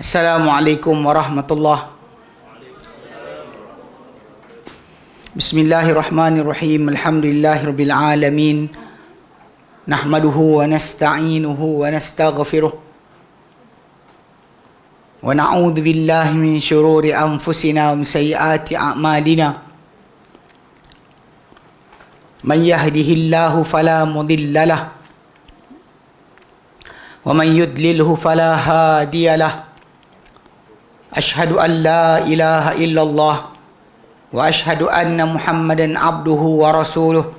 Assalamualaikum warahmatullahi. Bismillahirrahmanirrahim. Alhamdulillahirabbil alamin. Nahmaduhu wa nasta'inuhu wa nastaghfiruh. Wa na'udzu billahi min syururi anfusina wa min sayyiati a'malina. Man yahdihillahu fala mudilla lahu wa man yudlilhu fala hadiya lahu. Ashhadu an la ilaha illallah wa ashhadu anna Muhammadan abduhu wa rasuluh.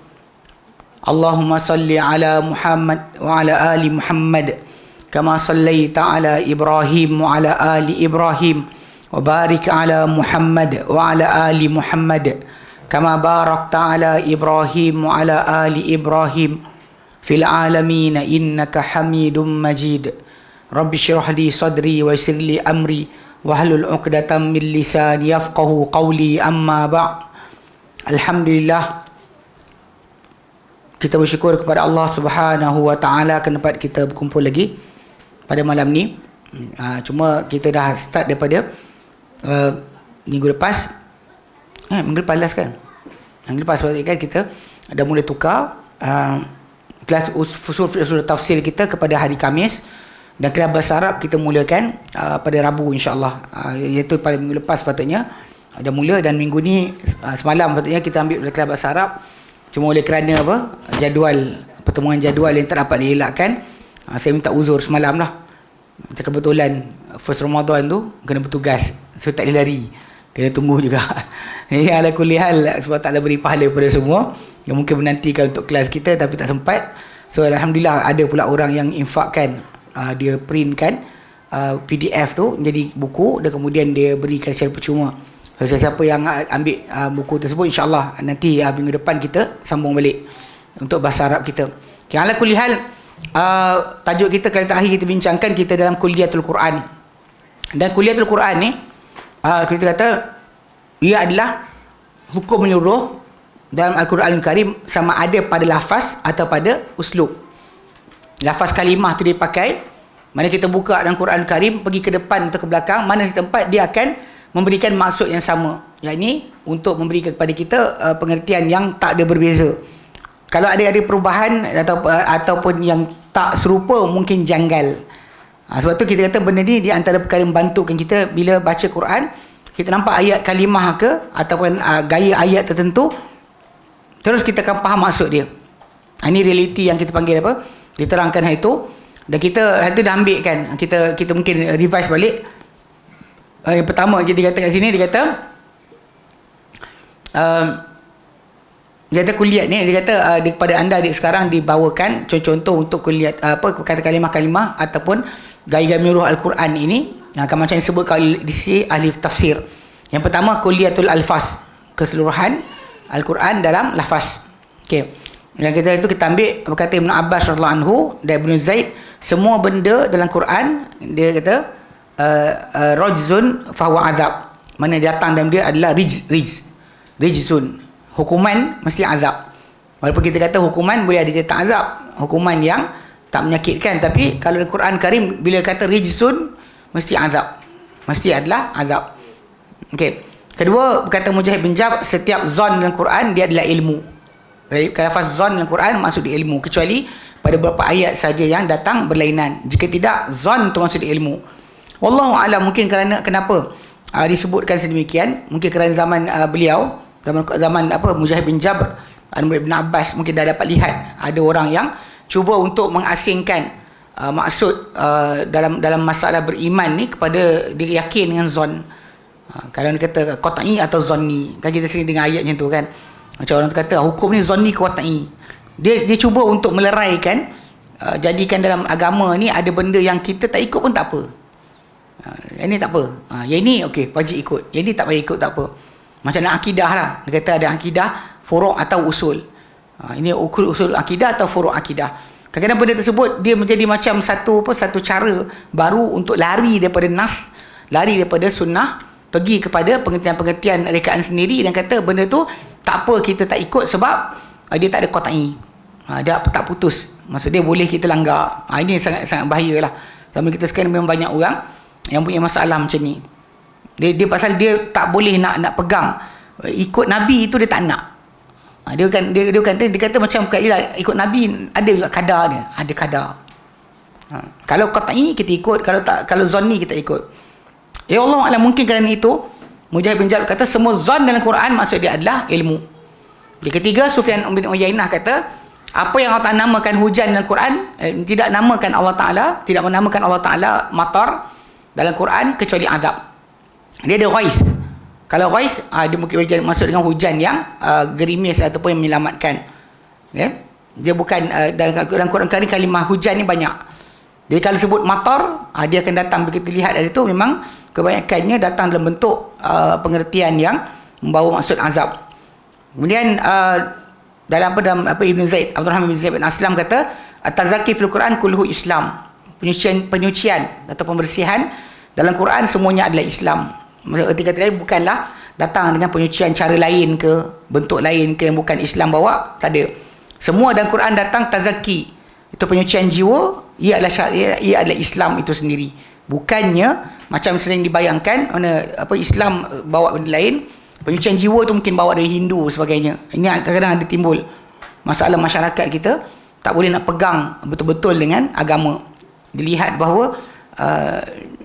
Allahumma salli ala Muhammad wa ala ali Muhammad kama sallaita ala Ibrahim wa ala ali Ibrahim wa barik ala Muhammad wa ala ali Muhammad kama barakta ala Ibrahim wa ala ali Ibrahim fil alamin innaka Hamidum Majid. Rabbi shrah li sadri wa yassir li amri wahlul 'uqdatam min lisani yafqahu qawli. Amma ba'. Alhamdulillah, kita bersyukur kepada Allah Subhanahu wa taala kerana dapat kita berkumpul lagi pada malam ni. Cuma kita dah start daripada minggu lepas. Minggu lepas last kan? Minggu lepas kan kita dah mula tukar kelas usul tafsir kita kepada hari Khamis. Dan kelas bahasa Arab kita mulakan pada Rabu insya-Allah. Iaitu pada minggu lepas sepatutnya ada mula, dan minggu ni semalam sepatutnya kita ambil kelas bahasa Arab. Cuma oleh kerana pertemuan jadual yang tak dapat dielakkan, saya minta uzur semalam lah. Kebetulan first Ramadan tu kena bertugas, so tak boleh lari, kena tunggu juga. Ala kulli hal, sebab tak ada beri pahala pada semua yang mungkin menantikan untuk kelas kita tapi tak sempat. So alhamdulillah ada pula orang yang infakkan, dia printkan PDF tu menjadi buku dan kemudian dia berikan secara percuma. So, siapa yang ambil buku tersebut, insya-Allah nanti minggu depan kita sambung balik untuk bahasa Arab kita. Okay, ala kulli hal, tajuk kita kali terakhir kita bincangkan kita dalam Kulliyatul Quran. Dan Kulliyatul Quran ni kita kata ia adalah hukum menyeluruh dalam Al-Quran Al-Karim, sama ada pada lafaz atau pada uslub. Lafaz kalimah tu dia pakai, mana kita buka dalam Quran Karim, pergi ke depan atau ke belakang, mana tempat dia akan memberikan maksud yang sama, yakni untuk memberikan kepada kita pengertian yang tak ada berbeza. Kalau ada perubahan ataupun yang tak serupa, mungkin janggal. Sebab tu kita kata benda ni di antara perkara membantukan kita bila baca Quran, kita nampak ayat kalimah ke ataupun gaya ayat tertentu, terus kita akan faham maksud dia. Ini realiti yang kita panggil apa? Diterangkan hari itu, dan kita hari itu dah ambil kan, kita mungkin revise balik. Yang pertama dia kata kat sini, dia kata kuliah ni, dia kata kepada anda adik sekarang dibawakan contoh-contoh untuk kuliah kata kalimah-kalimah ataupun gaya-gaya menyeluruh Al-Quran ini. Macam disebut kalau di sini ahli tafsir. Yang pertama Kulliyatul Alfaz, keseluruhan Al-Quran dalam lafaz. Okey. Yang kita ambil berkata Ibn Abbas radhiyallahu anhu dan Ibn Zaid, semua benda dalam Quran dia kata rajzun fahuwa azab, mana datang dalam dia adalah rijzun, hukuman mesti azab. Walaupun kita kata hukuman boleh ada tak azab, hukuman yang tak menyakitkan, tapi kalau dalam Quran Karim bila kata rijzun mesti azab, mesti adalah azab. Okey. Kedua berkata Mujahid bin Jabr, setiap zon dalam Quran dia adalah ilmu. Lafaz zon dalam Quran maksud dia ilmu, kecuali pada beberapa ayat saja yang datang berlainan. Jika tidak, zon itu maksud dia ilmu. Wallahu a'lam. Mungkin kerana kenapa disebutkan sedemikian, mungkin kerana zaman beliau, zaman Mujahid bin Jabr, Ibn Abbas, mungkin dah dapat lihat ada orang yang cuba untuk mengasingkan maksud dalam masalah beriman ni kepada dia yakin dengan zon. Kalau dia kata qat'i atau zonni, kan kita sering dengar ayat macam tu kan. Macam orang kata hukum ni zonni ke qat'i. Dia cuba untuk meleraikan, jadikan dalam agama ni ada benda yang kita tak ikut pun tak apa. Yang ni tak apa. Yang ni okey, wajib ikut. Yang ni tak payah ikut tak apa. Macam dalam akidah lah. Dia kata ada akidah, furu' atau usul. Ini usul akidah atau furu' akidah. Kadang-kadang benda tersebut dia menjadi macam satu cara baru untuk lari daripada nas, lari daripada sunnah, pergi kepada pengertian-pengertian rekaan sendiri, dan kata benda tu tak apa kita tak ikut sebab dia tak ada qat'i. Dia tak putus. Maksud dia boleh kita langgar. Ini sangat-sangat bahayalah. Zaman kita sekarang memang banyak orang yang punya masalah macam ni. Dia pasal dia tak boleh nak pegang ikut Nabi itu, dia tak nak. Dia kata macam ikut Nabi ada juga kadar dia, ada kadar. Kalau qat'i kita ikut, kalau zanni kita ikut. Ya Allah alam, mungkin kerana itu Mujahid bin Jabr kata semua zan dalam Quran maksud dia adalah ilmu. Yang ketiga, Sufyan bin Uyainah kata apa yang Allah Ta'ala namakan hujan dalam Quran, tidak menamakan Allah Ta'ala matar dalam Quran kecuali azab. Dia ada ghais. Kalau ghais, dia mungkin masuk dengan hujan yang gerimis ataupun yang menyelamatkan. Dia bukan dalam Quran Karim kalimah hujan ni banyak. Jadi kalau sebut matar, dia akan datang, begitu lihat dari itu memang kebanyakannya datang dalam bentuk pengertian yang membawa maksud azab. Kemudian dalam Ibn Zaid, Abdurrahman bin Zaid bin Aslam kata at-tazakki fil Quran kulluhu Islam. Penyucian atau pembersihan dalam Quran semuanya adalah Islam. Maksud erti kata lain, bukanlah datang dengan penyucian cara lain ke, bentuk lain ke yang bukan Islam bawa, tak ada. Semua dalam Quran datang tazakki, itu penyucian jiwa, ia adalah Islam itu sendiri. Bukannya macam sering dibayangkan Islam bawa benda lain, penyucian jiwa tu mungkin bawa dari Hindu sebagainya. Ini kadang-kadang ada timbul masalah masyarakat kita tak boleh nak pegang betul-betul dengan agama. Dilihat bahawa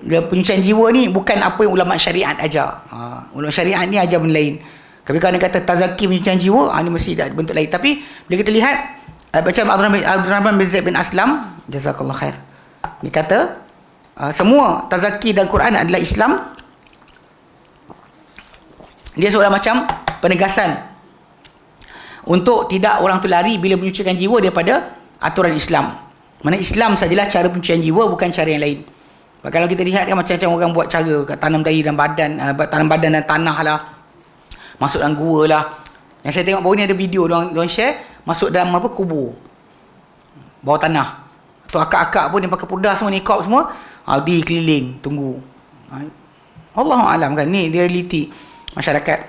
penyucian jiwa ni bukan apa yang ulama syariat ajar. Ulama syariat ni ajar benda lain. Tapi kalau dia kata tazaki penyucian jiwa, ni mesti ada bentuk lain. Tapi bila kita lihat macam Abdurrahman bin Zaid bin Aslam, jazakallah khair, dia kata semua tazaki dalam Quran adalah Islam. Dia seolah macam penegasan untuk tidak orang tu lari bila menyucikan jiwa daripada aturan Islam. Mana Islam sajalah cara penyucian jiwa, bukan cara yang lain. Kalau kita lihat kan macam-macam orang buat cara tanam dari dalam badan dan tanah lah, masuk dalam gua lah. Yang saya tengok baru ni ada video diorang share masuk dalam kubur bawah tanah. Tu akak-akak pun yang pakai purdah semua, niqab semua, di keliling tunggu. Allahu alam kan, ni realiti masyarakat.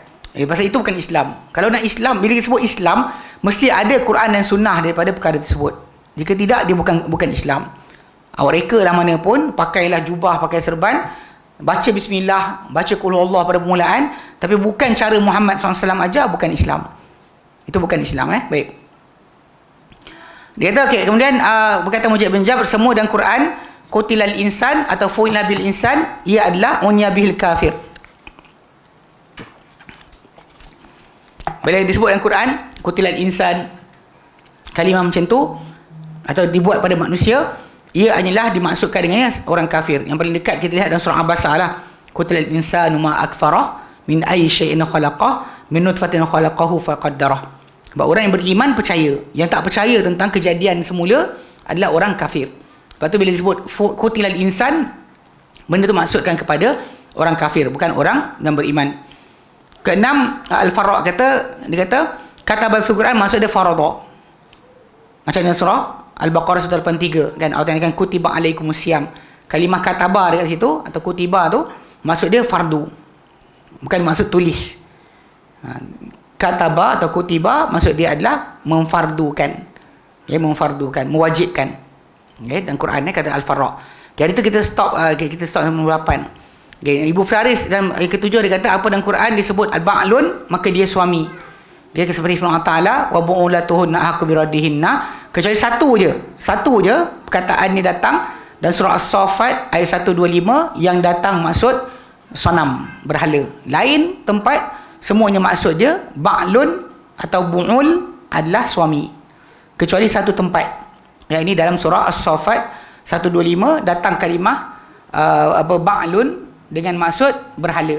Pasal itu bukan Islam. Kalau nak Islam, bila disebut Islam, mesti ada Quran dan sunnah daripada perkara tersebut. Jika tidak, dia bukan Islam. Awak reka lah mana pun, pakailah jubah, pakai serban, baca bismillah, baca qul huwallah pada permulaan, tapi bukan cara Muhammad SAW ajar, bukan Islam. Itu bukan Islam. Baik. Dia kata, okay, kemudian berkata Mujahid bin Jabr, semua dalam Quran qutilal insan atau fu'ila bil insan, ia adalah unyabihil kafir. Bila disebut dalam Quran qutilal insan, kalimah macam tu atau dibuat pada manusia, ia hanyalah dimaksudkan dengannya orang kafir. Yang paling dekat kita lihat dalam surah Abasa lah, qutilal insanu ma akfarah min ayyi syai'in khalaqah min nutfatin khalaqahu faqaddarah. Sebab orang yang beriman percaya, yang tak percaya tentang kejadian semula adalah orang kafir. Lepas tu bila disebut qutilal insan, benda tu maksudkan kepada orang kafir, bukan orang yang beriman. Keenam, Al-Farra dia kata kata fil Quran maksud dia farada. Macam dalam surah Al-Baqarah 183 kan, Allah kan kutiba alaikumusiyam. Kalimah kataba dekat situ atau kutiba tu maksud dia fardu, bukan maksud tulis. Kataba atau kutiba maksud dia adalah memfardukan, mewajibkan. Dan Quran ni kata Al-Farra. Jadi itu kita stop nombor 8. Ibu Faris dalam ayat ketujuh dia kata apa dalam Quran disebut al-ba'lun, maka dia suami. Dia seperti firman Allah Taala, wa bu'ulatuhunna ahqqu biraddihinna, kecuali satu je perkataan ni datang dan surah As-Saffat ayat 125 yang datang maksud sanam, berhala. Lain tempat semuanya maksud dia ba'lun atau bu'ul adalah suami, kecuali satu tempat. Yang ini dalam surah As-Saffat 125 datang kalimah ba'lun dengan maksud berhala.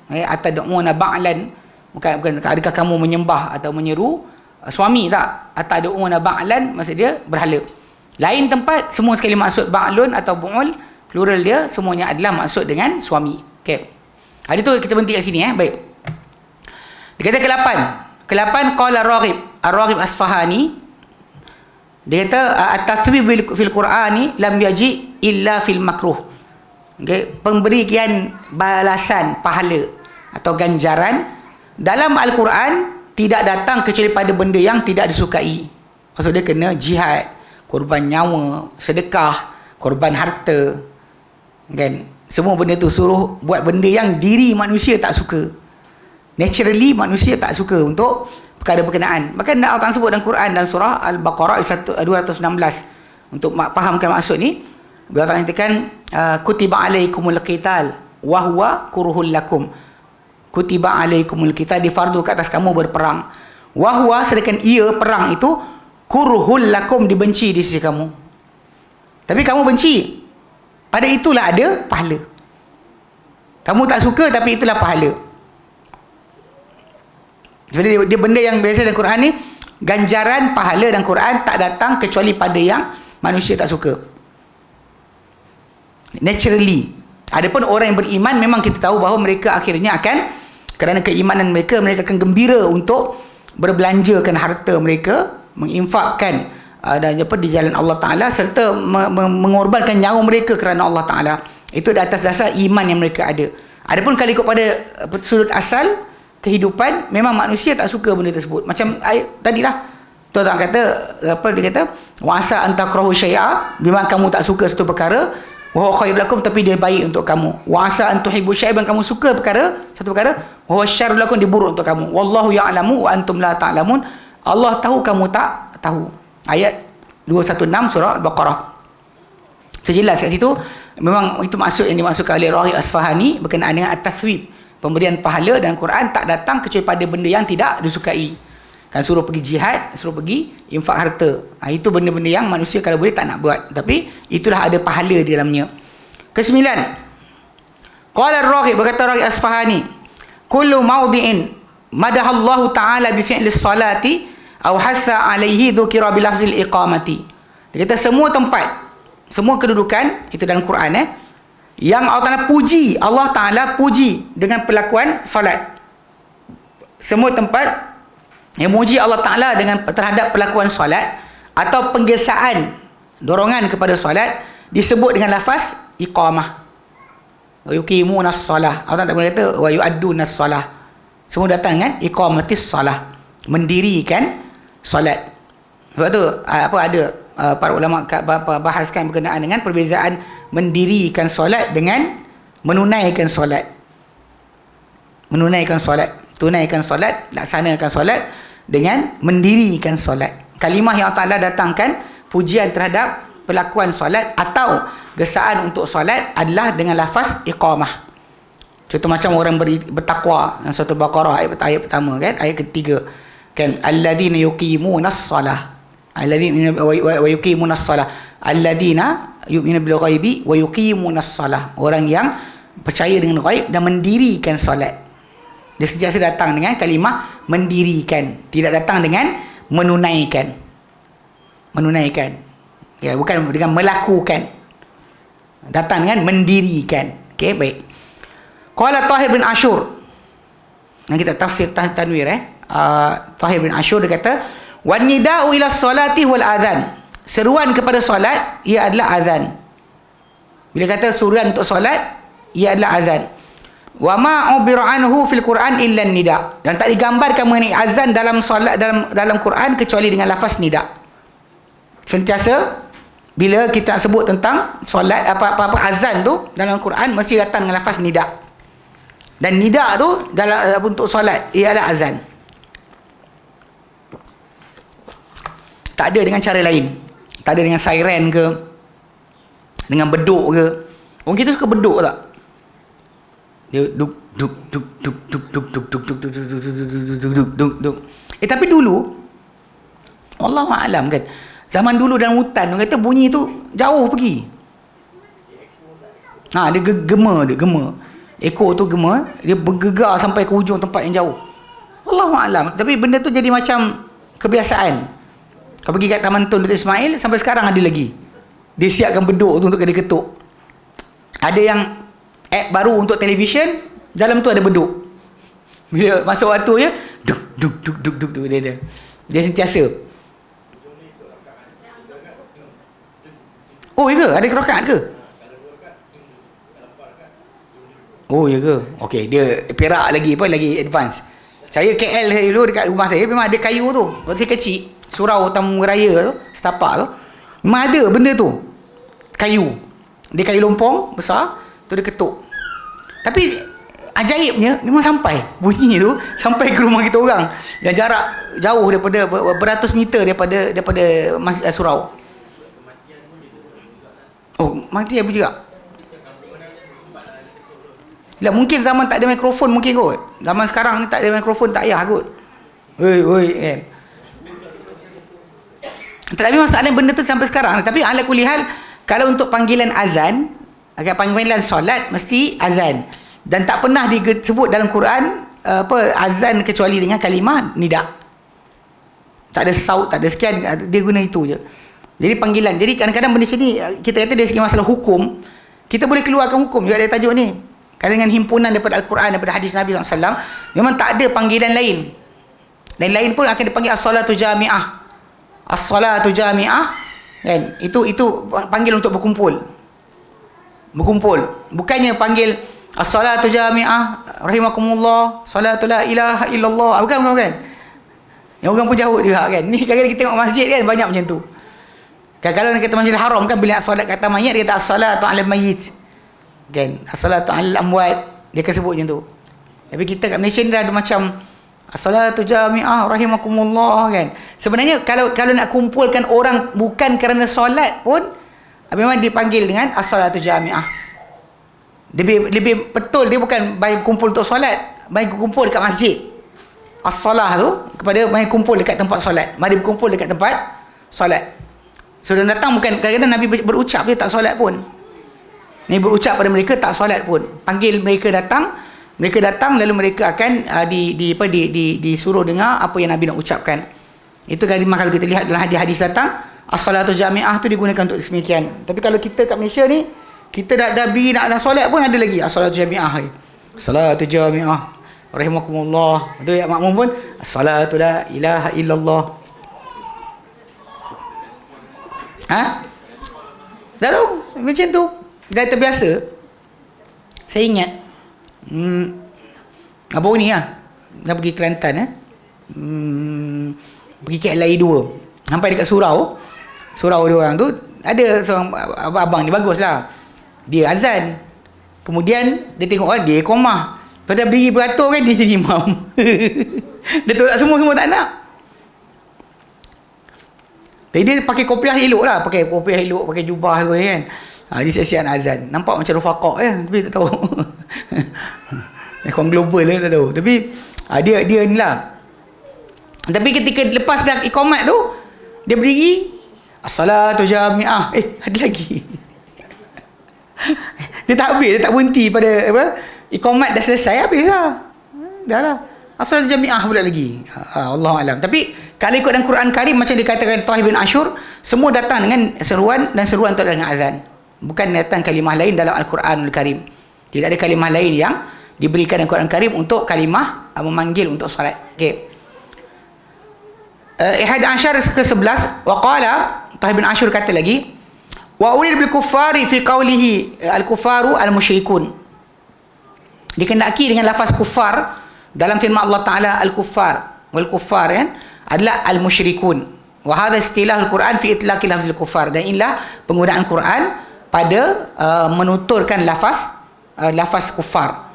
Atad'una ba'lan, bukan adakah kamu menyembah atau menyeru suami, tak. Atad'una ba'lan maksud dia berhala. Lain tempat semua sekali maksud ba'lun atau bu'ul, plural dia semuanya adalah maksud dengan suami. Okey. Hari tu kita berhenti kat sini. Baik. Dia kata ke-8 qala Ar-Raghib Asfahani, dia kata at-tasbih fil Qur'ani lam yaji illa fil makruh. Okay. Pemberian balasan pahala atau ganjaran dalam Al-Quran tidak datang kecuali pada benda yang tidak disukai. Maksud dia kena jihad, korban nyawa, sedekah, korban harta, kan? Semua benda tu suruh buat benda yang diri manusia tak suka. Naturally manusia tak suka untuk perkara berkenaan. Maka Allah Ta'ala sebut dalam Quran dan surah Al-Baqarah 216. Untuk fahamkan maksud ni, Allah Ta'ala nyatakan kutiba alaikumul qital wa huwa kuruhul lakum. Kutiba alaikumul qital, difardu ke atas kamu berperang. Wa huwa, sedangkan ia perang itu kuruhul lakum, dibenci di sisi kamu. Tapi kamu benci, pada itulah ada pahala. Kamu tak suka tapi itulah pahala. Jadi dia benda yang biasa dalam Quran ni, ganjaran pahala dalam Quran tak datang kecuali pada yang manusia tak suka. Naturally. Adapun orang yang beriman, memang kita tahu bahawa mereka akhirnya akan, kerana keimanan mereka, mereka akan gembira untuk berbelanjakan harta mereka, menginfakkan dan di jalan Allah Ta'ala, serta mengorbankan nyawa mereka kerana Allah Ta'ala. Itu di atas dasar iman yang mereka ada. Adapun kalau ikut pada sudut asal kehidupan, memang manusia tak suka benda tersebut. Macam ayat tadilah, Tuhan kata, apa dia kata, wa asa an takrahu syai'a, memang kamu tak suka satu perkara, wa huwa khairul lakum, tapi dia baik untuk kamu. Wa asa an tuhibbu syai'an, kamu suka satu perkara, wa huwa syarrul lakum, dia buruk untuk kamu. Wallahu ya'lamu wa antum la ta'lamun, Allah tahu, kamu tak tahu. Ayat 216 surah Al-Baqarah. Sejelas kat situ, memang itu maksud yang dimaksudkan oleh Raghib Asfahani berkenaan dengan at-tathwib, pemberian pahala dalam Quran tak datang kecuali pada benda yang tidak disukai. Kan suruh pergi jihad, suruh pergi infak harta. Itu benda-benda yang manusia kalau boleh tak nak buat, tapi itulah ada pahala di dalamnya. Kesembilan, qala ar-Raghib, berkata Raghib Asfahani, kullu mawdi'in madahallahu ta'ala bi fi'lis salati aw hatha alaihi dzukira bi lafzil iqamati. Dia kata semua tempat, semua kedudukan itu dalam Quran yang Allah Ta'ala puji, Allah Ta'ala puji dengan perlakuan solat. Semua tempat yang muji Allah Ta'ala dengan terhadap perlakuan solat atau penggesaan, dorongan kepada solat, disebut dengan lafaz iqamah. Wa yuqimunas solah. Allah tak boleh kata wa yu'addunas solah. Semua datang dengan iqamatis solah, mendirikan solat. Sebab tu ada para ulama bahaskan berkenaan dengan perbezaan mendirikan solat dengan menunaikan solat. Menunaikan solat, tunaikan solat, laksanakan solat dengan mendirikan solat. Kalimah yang Allah Ta'ala datangkan pujian terhadap perlakuan solat atau gesaan untuk solat adalah dengan lafaz iqamah. Contoh macam orang bertakwa dalam surah Al-Baqarah ayat pertama kan, ayat ketiga kan, alladzina yuqimunas salah, alladzina wa yuqimunas salah, alladzina yu'minu bil ghaibi wa yuqimunas salah, orang yang percaya dengan ghaib dan mendirikan solat. Dia sentiasa datang dengan kalimah mendirikan, tidak datang dengan menunaikan. Menunaikan, ya, bukan dengan melakukan, datang dengan mendirikan. Okey, baik. Qala Tahir bin Ashur, yang kita tafsir tanwir Tahir bin Ashur, dia kata wan nida'u ila salati wal adhan, seruan kepada solat ia adalah azan. Bila kata seruan untuk solat, ia adalah azan. Wa ma ubira anhu fil Quran illa nida, dan tak digambarkan mengenai azan dalam solat, dalam Quran kecuali dengan lafaz nida. Sentiasa bila kita sebut tentang solat, apa-apa azan tu dalam Quran mesti datang dengan lafaz nida. Dan nida tu dalam untuk solat ia adalah azan. Tak ada dengan cara lain. Tak ada dengan siren ke, dengan beduk ke. Orang kita suka beduk tak? Dia duk duk duk duk duk duk duk duk duk duk duk duk duk duk. Tapi dulu wallahu a'lam kan, zaman dulu dalam hutan orang kata bunyi tu jauh pergi. Dia gema, ekor tu gema, dia bergegar sampai ke hujung tempat yang jauh. Wallahu a'lam. Tapi benda tu jadi macam kebiasaan. Kau pergi kat Taman Tun Datuk Ismail, sampai sekarang ada lagi. Dia siapkan beduk tu untuk kena ketuk. Ada yang app baru untuk televisyen, dalam tu ada beduk. Bila masuk waktu je, duk duk duk duk duk, duk dia sentiasa. Oh, ya ke? Ada rakaat ke? Oh, ya ke? Okey, dia Perak lagi advance. Saya KL dulu dekat rumah saya memang ada kayu tu. Waktu saya kecil, surau tamu raya tu, setapak tu, memang ada benda tu. Kayu. Dia kayu lompong besar, Tu dia ketuk. Tapi ajaibnya memang sampai bunyi tu sampai ke rumah kita orang yang jarak jauh daripada beratus meter daripada Masjid Surau. Oh, mati apa juga? Lah mungkin zaman tak ada mikrofon mungkin kot. Zaman sekarang ni tak ada mikrofon tak payah kot. Oi kan. Tapi masalahnya benda tu sampai sekarang. Tapi ala kulihal kalau untuk panggilan azan, agak panggilan solat mesti azan. Dan tak pernah disebut dalam Quran azan kecuali dengan kalimah nida. Tak ada saut, tak ada sekian, dia guna itu je. Jadi panggilan. Jadi kadang-kadang benda sini kita kata dari segi masalah hukum, kita boleh keluarkan hukum juga dari tajuk ni. Kadang dengan himpunan daripada Al-Quran, daripada hadis Nabi SAW, memang tak ada panggilan lain. Dan lain pun akan dipanggil as-salatu jami'ah. As-salatu jami'ah kan? Itu panggil untuk berkumpul. Bukannya panggil as-salatu jami'ah rahimakumullah, salatu la ilaha illallah. Bukan. Yang orang pun jauh juga kan. Ni kadang-kadang kita tengok masjid kan banyak macam tu. Kalau nak kata Masjidil Haram kan bila nak solat kata mayit dia kata as-salatu 'alal mayyit. Kan? As-salatu 'alal amwat. Dia akan sebut macam tu. Tapi kita kat Malaysia ni dah ada macam as-salatu jami'ah rahimakumullah kan. Sebenarnya kalau nak kumpulkan orang bukan kerana solat pun memang dipanggil dengan as-salatu jami'ah. Lebih betul dia bukan bagi kumpul untuk solat, bagi kumpul dekat masjid. As-salah tu kepada bagi kumpul dekat tempat solat. Mari berkumpul dekat tempat solat. So dia datang bukan kadang-kadang Nabi berucap dia tak solat pun. Nabi berucap pada mereka tak solat pun. Panggil mereka datang lalu mereka akan disuruh dengar apa yang Nabi nak ucapkan. Itu kalimah kalau kita lihat dalam hadis-hadis datang, as-salatu jami'ah tu digunakan untuk semikian. Tapi kalau kita kat Malaysia ni, kita dah beri nak solat pun ada lagi as-salatu jami'ah. Salatu jami'ah rahimakumullah. Betul ya makmum pun as-salatu la ilaha illallah. Dah tahu macam tu. Dah terbiasa. Saya ingat abang ni dah pergi Kelantan pergi KLI 2 sampai dekat surau dia orang tu ada seorang abang ni baguslah, dia azan, kemudian dia tengok dia komah, pada berdiri beratur kan dia jadi imam. Dia tolak semua tak nak. Jadi dia pakai kopiah elok lah, pakai jubah tu kan. Dia siap-siap nak azan. Nampak macam rufaqah tapi tak tahu. Kawan global tak tahu. Tapi dia ni lah. Tapi ketika lepas dah iqamat tu, dia berdiri, as-salatu jami'ah. Ada lagi. Dia tak habis, dia tak berhenti pada iqamat dah selesai, habis lah. Dah lah. As-salatu jami'ah pula lagi. Allahu'alam. Tapi kalau ikut dalam Quran Karim macam dikatakan Tahir bin Ashur, semua datang dengan seruan dan seruan itu dengan azan. Bukan datang kalimah lain dalam Al-Quranul Karim. Tidak ada kalimah lain yang diberikan dalam Quran Karim untuk kalimah memanggil untuk solat. Okey. Ihad Ashar ke-11 wa qala Tahir bin Ashur kata lagi wa urid bil kuffari fi qawlihi al-kuffaru al-musyrikun. Dikendaki dengan lafaz kuffar dalam firman Allah Taala al-kuffar wal kuffar kan adalah al-musyrikun. Wa hadha istilah al-Quran fi itlaqi lafzil kuffar. Dan inilah penggunaan Quran pada menuturkan lafaz kuffar.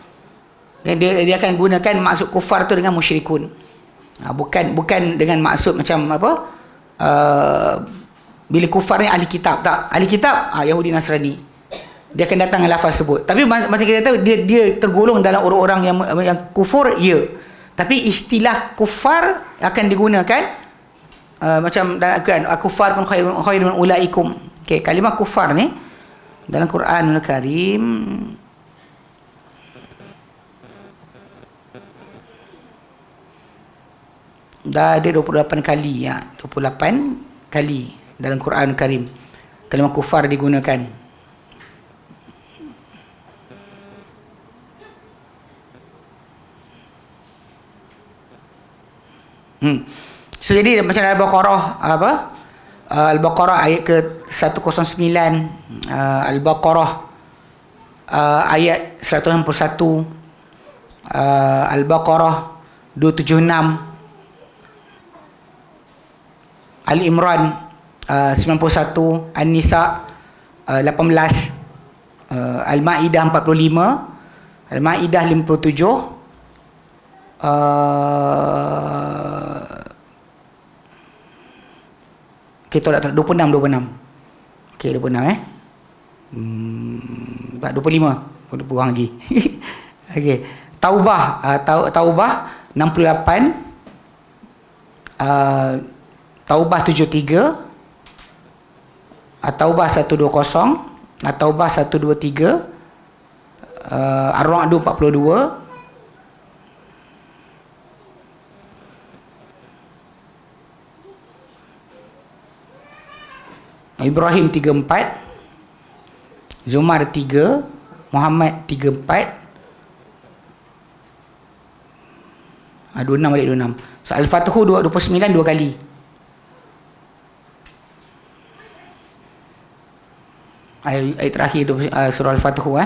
Dan dia akan gunakan maksud kuffar tu dengan musyrikun. Bukan dengan maksud macam bila kuffar ni ahli kitab, tak. Ahli kitab Yahudi Nasrani. Dia akan datang dengan lafaz tersebut. Tapi macam kita tahu dia tergolong dalam orang-orang yang kufur, ya. Tapi istilah kufar akan digunakan macam kan kufar kun khairun ulaikum. Okey, kalimah kufar ni dalam Quranul Karim dah ada 28 kali 28 kali dalam Quranul Karim kalimah kufar digunakan. So jadi macam Al-Baqarah Al-Baqarah ayat ke-109, Al-Baqarah ayat 161, Al-Baqarah 276, Ali Imran 91, An-Nisa 18, Al-Ma'idah 45, Al-Ma'idah 57, kita tak 26. Okey, 26 tak 25. Kurang lagi. Okey. Taubah, Taubah 68, Taubah 73, Taubah 120, Taubah 123, Ar-Ra'd 42, Ibrahim 34, Zumar 3, Muhammad 34, 26 balik 26. So, Al-Fathu 29 dua kali. Ayat terakhir surah Al-Fathu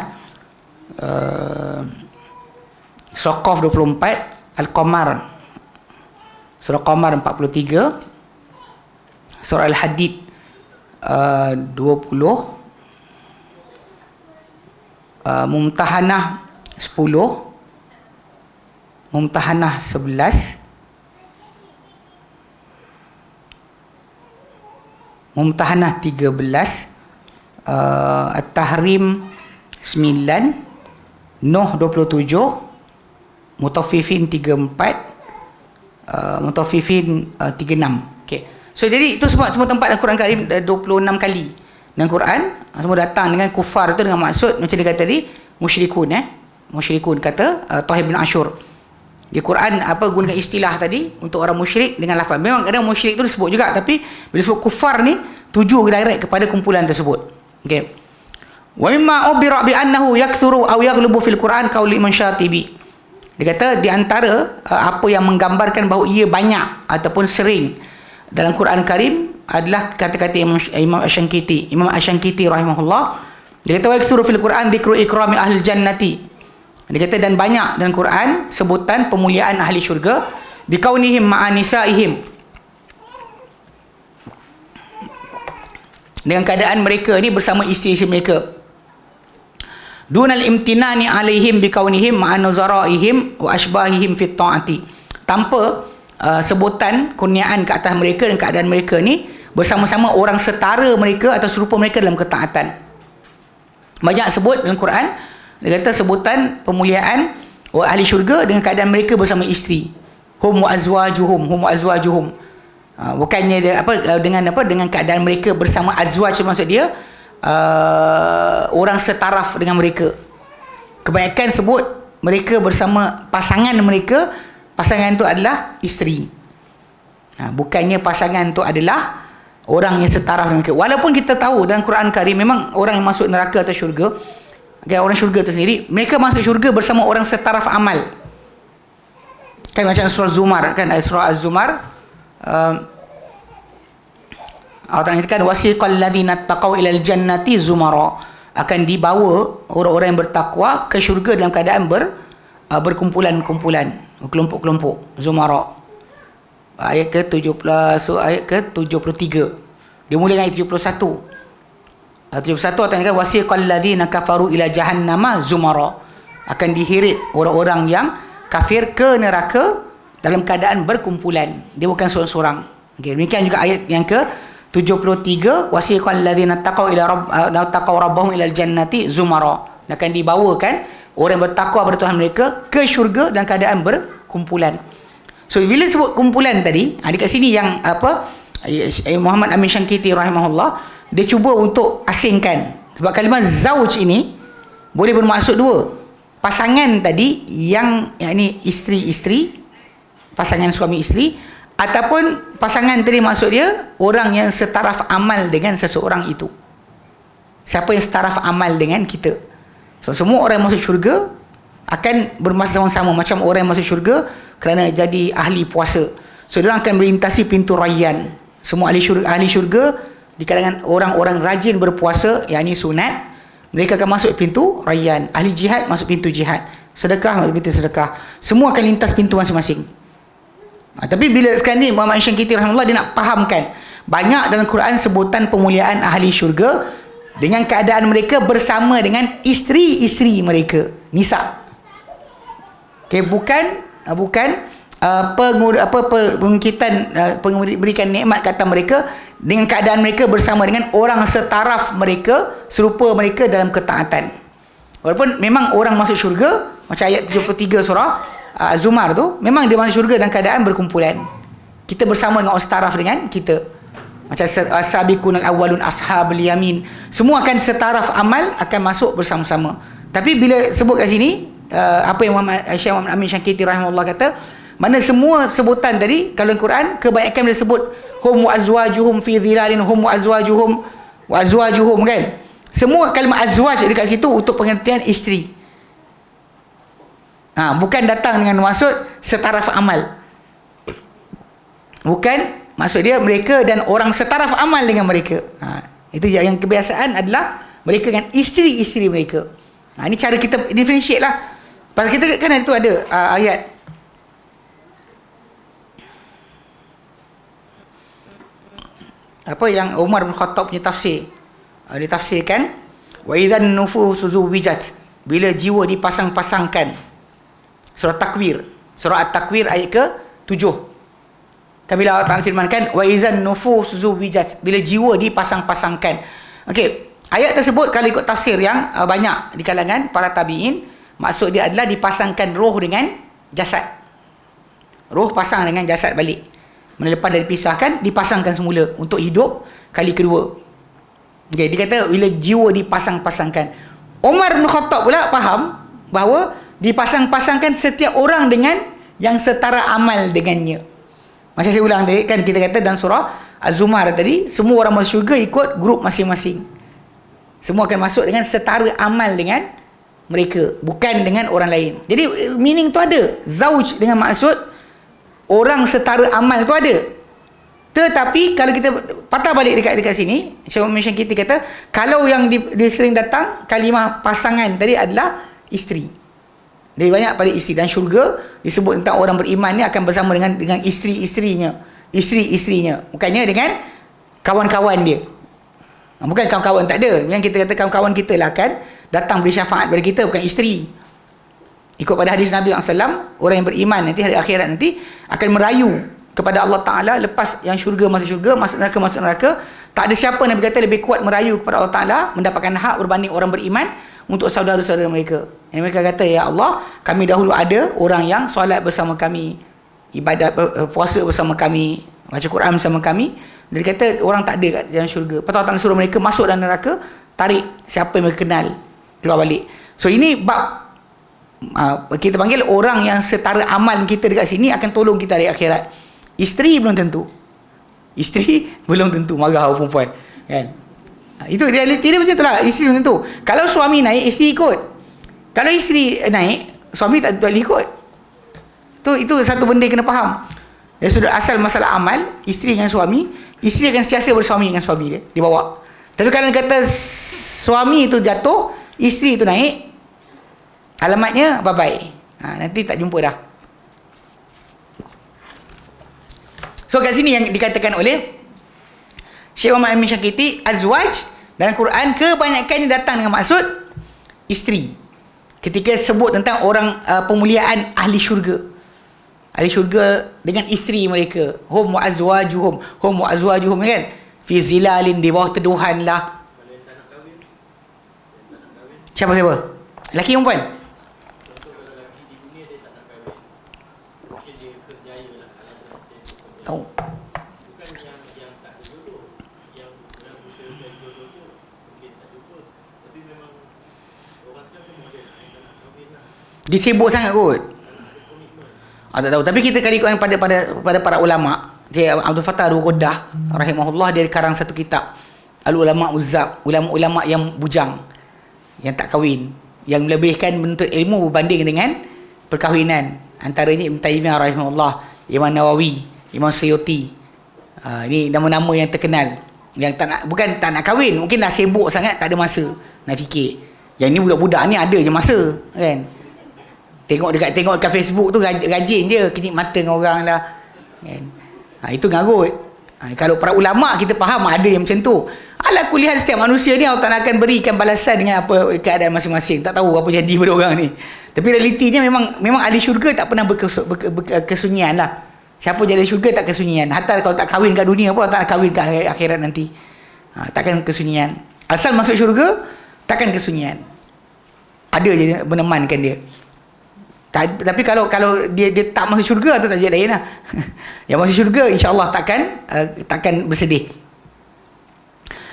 Surah Qaf 24, Al-Qamar, surah Qamar 43, surah Al-Hadid 20, Mumtahanah 10, Mumtahanah 11, Mumtahanah 13, At-Tahrim 9, Nuh 27, Mutaffifin 34, Mutaffifin 36. Okey. So jadi itu semua tempat Al-Quran Karim 26 kali dalam Quran, semua datang dengan kufar itu dengan maksud macam dia kata tadi, musyrikun musyrikun kata Tahir bin Ashur. Di Quran gunakan istilah tadi untuk orang musyrik dengan lafaz. Memang kadang musyrik itu disebut juga, tapi bila disebut kufar ni tuju direct kepada kumpulan tersebut. Okey. Wa mimma ubira bi annahu yakthuru aw yaghlubu fil Quran qaul Imam Syatibi. Dia kata di antara apa yang menggambarkan bahawa ia banyak ataupun sering dalam Quran Karim adalah kata-kata Imam Asy-Syankiti rahimahullah. Dia kata wa yakthuru fil Quran dzikru ikrami ahli jannati. Dia kata dan banyak dalam Quran sebutan pemuliaan ahli syurga bikaunihim ma'anisaihim, dengan keadaan mereka ni bersama isteri-isteri mereka, dunal imtinani alaihim bikaunihim ma'anuzaraihim wa ashbahihim fit ta'ati, tanpa sebutan kurniaan ke atas mereka dan keadaan mereka ni bersama-sama orang setara mereka atau serupa mereka dalam ketaatan. Banyak sebut dalam Quran, dia kata sebutan pemuliaan ahli syurga dengan keadaan mereka bersama isteri, hum wa azwajuhum, bukannya dia dengan keadaan mereka bersama azwaj, maksud dia orang setaraf dengan mereka. Kebanyakan sebut mereka bersama pasangan mereka, pasangan itu adalah isteri, bukannya pasangan itu adalah orang yang setaraf dengan mereka. Walaupun kita tahu dalam Quran Karim memang orang yang masuk neraka atau syurga, orang syurga itu sendiri, mereka masuk syurga bersama orang setaraf amal. Kan macam surah Zumar, kan surah Az-Zumar, Allah Ta'ala katakan wasiqal ladzina taqaw ilal jannati zumara, akan dibawa orang-orang yang bertakwa ke syurga dalam keadaan berkumpulan-kumpulan, kelompok-kelompok, zumara. Ayat ke-70, ayat ke-73. Dia mula dengan ayat 71. 71 Allah kata wasiqal ladzina kafaru ila jahannama zumara, akan dihirit orang-orang yang kafir ke neraka dalam keadaan berkumpulan, dia bukan seorang-seorang. Okey, demikian juga ayat yang ke-73 wasiqal ladzina taqaw rabbahum ilal jannati zumara, akan dibawakan orang yang bertakwa kepada Tuhan mereka ke syurga dalam keadaan berkumpulan. So bila sebut kumpulan tadi, dekat sini yang Muhammad Amin Syankiti rahimahullah, dia cuba untuk asingkan, sebab kalimah zauj ini boleh bermaksud dua. Pasangan tadi yang ini isteri-isteri, pasangan suami isteri, ataupun pasangan tadi maksud dia orang yang setaraf amal dengan seseorang itu. Siapa yang setaraf amal dengan kita. So semua orang yang masuk syurga akan bermaksud sama, macam orang yang masuk syurga kerana jadi ahli puasa. So dia akan melintasi pintu rayyan. Semua ahli syurga di kalangan orang-orang rajin berpuasa, yakni sunat, mereka akan masuk pintu rayyan. Ahli jihad masuk pintu jihad, sedekah masuk pintu sedekah. Semua akan lintas pintu masing-masing. Tapi bila sekarang ni Muhammad Syangkiti rahimahullah dia nak fahamkan, banyak dalam Quran sebutan pemuliaan ahli syurga dengan keadaan mereka bersama dengan isteri-isteri mereka, nisa. Okey, bukan pengungkitan, berikan nikmat kata mereka dengan keadaan mereka bersama dengan orang setaraf mereka, serupa mereka dalam ketaatan. Walaupun memang orang masuk syurga, macam ayat 73 surah Zumar tu, memang dia masuk syurga dalam keadaan berkumpulan. Kita bersama dengan orang setaraf dengan kita. Macam sabiqun al-awwalun ashabul yamin, semua akan setaraf amal, akan masuk bersama-sama. Tapi bila sebut kat sini, apa yang Syekh Muhammad Amin Syangkiti rahimahullah kata, mana semua sebutan tadi kalau Al-Quran kebanyakan bila sebut hum wa azwajuhum fi dhilalin, hum wa azwajuhum kan, semua kalimah azwaj dekat situ untuk pengertian isteri. Bukan datang dengan maksud setaraf amal. Bukan maksud dia mereka dan orang setaraf amal dengan mereka. Itu yang kebiasaan adalah mereka dengan isteri-isteri mereka. Ini cara kita differentiate lah. Pasal kita kan itu ada ayat apa yang Umar bin Khattab punya tafsir. Ditafsirkan wa idzan nufusu zuwijat, bila jiwa dipasang-pasangkan. Surah Takwir, surah At-Takwir ayat ke-7. Bila Allah Ta'ala firmankan wa idzan nufusu zuwijat, bila jiwa dipasang-pasangkan. Okey, ayat tersebut kalau ikut tafsir yang banyak di kalangan para tabi'in, maksud dia adalah dipasangkan roh dengan jasad. Roh pasang dengan jasad balik. Lepas dah dipisahkan, dipasangkan semula untuk hidup kali kedua. Okey, dia kata bila jiwa dipasang-pasangkan. Umar bin Khattab pula faham bahawa dipasang-pasangkan setiap orang dengan yang setara amal dengannya. Macam saya ulang tadi kan, kita kata dalam surah Az-Zumar tadi, semua orang masuk syurga ikut grup masing-masing. Semua akan masuk dengan setara amal dengan mereka, bukan dengan orang lain. Jadi meaning tu ada. Zauj dengan maksud orang setara amal tu ada. Tetapi kalau kita patah balik dekat sini, Syekh Muhammad kita kata, kalau yang dia sering datang kalimah pasangan tadi adalah isteri. Dia banyak pada isteri. Dan syurga disebut tentang orang beriman ni akan bersama dengan isteri-isterinya, bukannya dengan kawan-kawan dia. Bukan kawan-kawan, tak ada. Yang kita kata kawan-kawan kita lah akan datang beri syafaat pada kita, bukan isteri. Ikut pada hadis Nabi SAW, orang yang beriman nanti hari akhirat nanti akan merayu kepada Allah Ta'ala. Lepas yang syurga masuk syurga, masuk neraka, tak ada siapa Nabi kata lebih kuat merayu kepada Allah Ta'ala, mendapatkan hak berbanding orang beriman untuk saudara-saudara mereka. Yang mereka kata, ya Allah, kami dahulu ada orang yang solat bersama kami, ibadat puasa bersama kami, baca Quran bersama kami. Dia kata orang tak ada kat dalam syurga. Lepas tu Allah Ta'ala suruh mereka masuk dalam neraka, tarik siapa yang mereka kenal, keluar balik. So ini bab kita panggil orang yang setara amal kita dekat sini akan tolong kita hari akhirat. Isteri belum tentu. Isteri belum tentu, marah perempuan kan. Itu realiti dia macam itulah. Isteri belum tentu. Kalau suami naik, isteri ikut. Kalau isteri naik, suami tak boleh ikut. Itu satu benda yang kena faham. Dari sudut asal masalah amal, isteri dengan suami, isteri akan sentiasa bersama dengan suami dia, dibawa. Tapi kalau kata suami itu jatuh, isteri itu naik, alamatnya bye-bye. Nanti tak jumpa dah. So kat sini yang dikatakan oleh Syekh Muhammad Amin Syangkiti, azwaj dalam Quran kebanyakannya datang dengan maksud isteri. Ketika sebut tentang orang pemuliaan ahli syurga. Ahli syurga dengan isteri mereka. Hum wa azwajuhum kan. Fi zilalin, di bawah teduhan lah. Siapa? Lelaki perempuan? Tahu. Dia sibuk sangat kot. Tak tahu. Tapi kita kali ikutkan pada para ulama. Dia Abdul Fattah Al-Ghuddah rahimahullah, dia karang satu kitab Al-Ulama Uzzab, ulama-ulama yang bujang, yang tak kahwin, yang melebihkan menuntut ilmu berbanding dengan perkahwinan. Antaranya Ibn Taymiyah rahimahullah, Imam Nawawi, Imam Suyuti. Ini nama-nama yang terkenal, yang bukan tak nak kahwin, mungkin dah sibuk sangat, tak ada masa nak fikir. Yang ni budak-budak ni ada je masa kan. Tengok dekat Facebook tu rajin je kejip mata dengan orang lah kan. Itu ngarut. Kalau para ulama kita faham ada yang macam tu. Ala kuliah setiap manusia ni Allah Ta'ala akan berikan balasan dengan apa keadaan masing-masing. Tak tahu apa jadi pada orang ni. Tapi realitinya memang ahli syurga tak pernah kesunyian lah. Siapa jadi ahli syurga tak kesunyian. Hatta kalau tak kahwin kat dunia pun Allah Ta'ala kahwin kat akhirat nanti. Takkan kesunyian. Asal masuk syurga, takkan kesunyian. Ada je menemankan dia. Tapi kalau dia tak masuk syurga atau tak jadi lain lah. Yang masuk syurga insya-Allah takkan bersedih.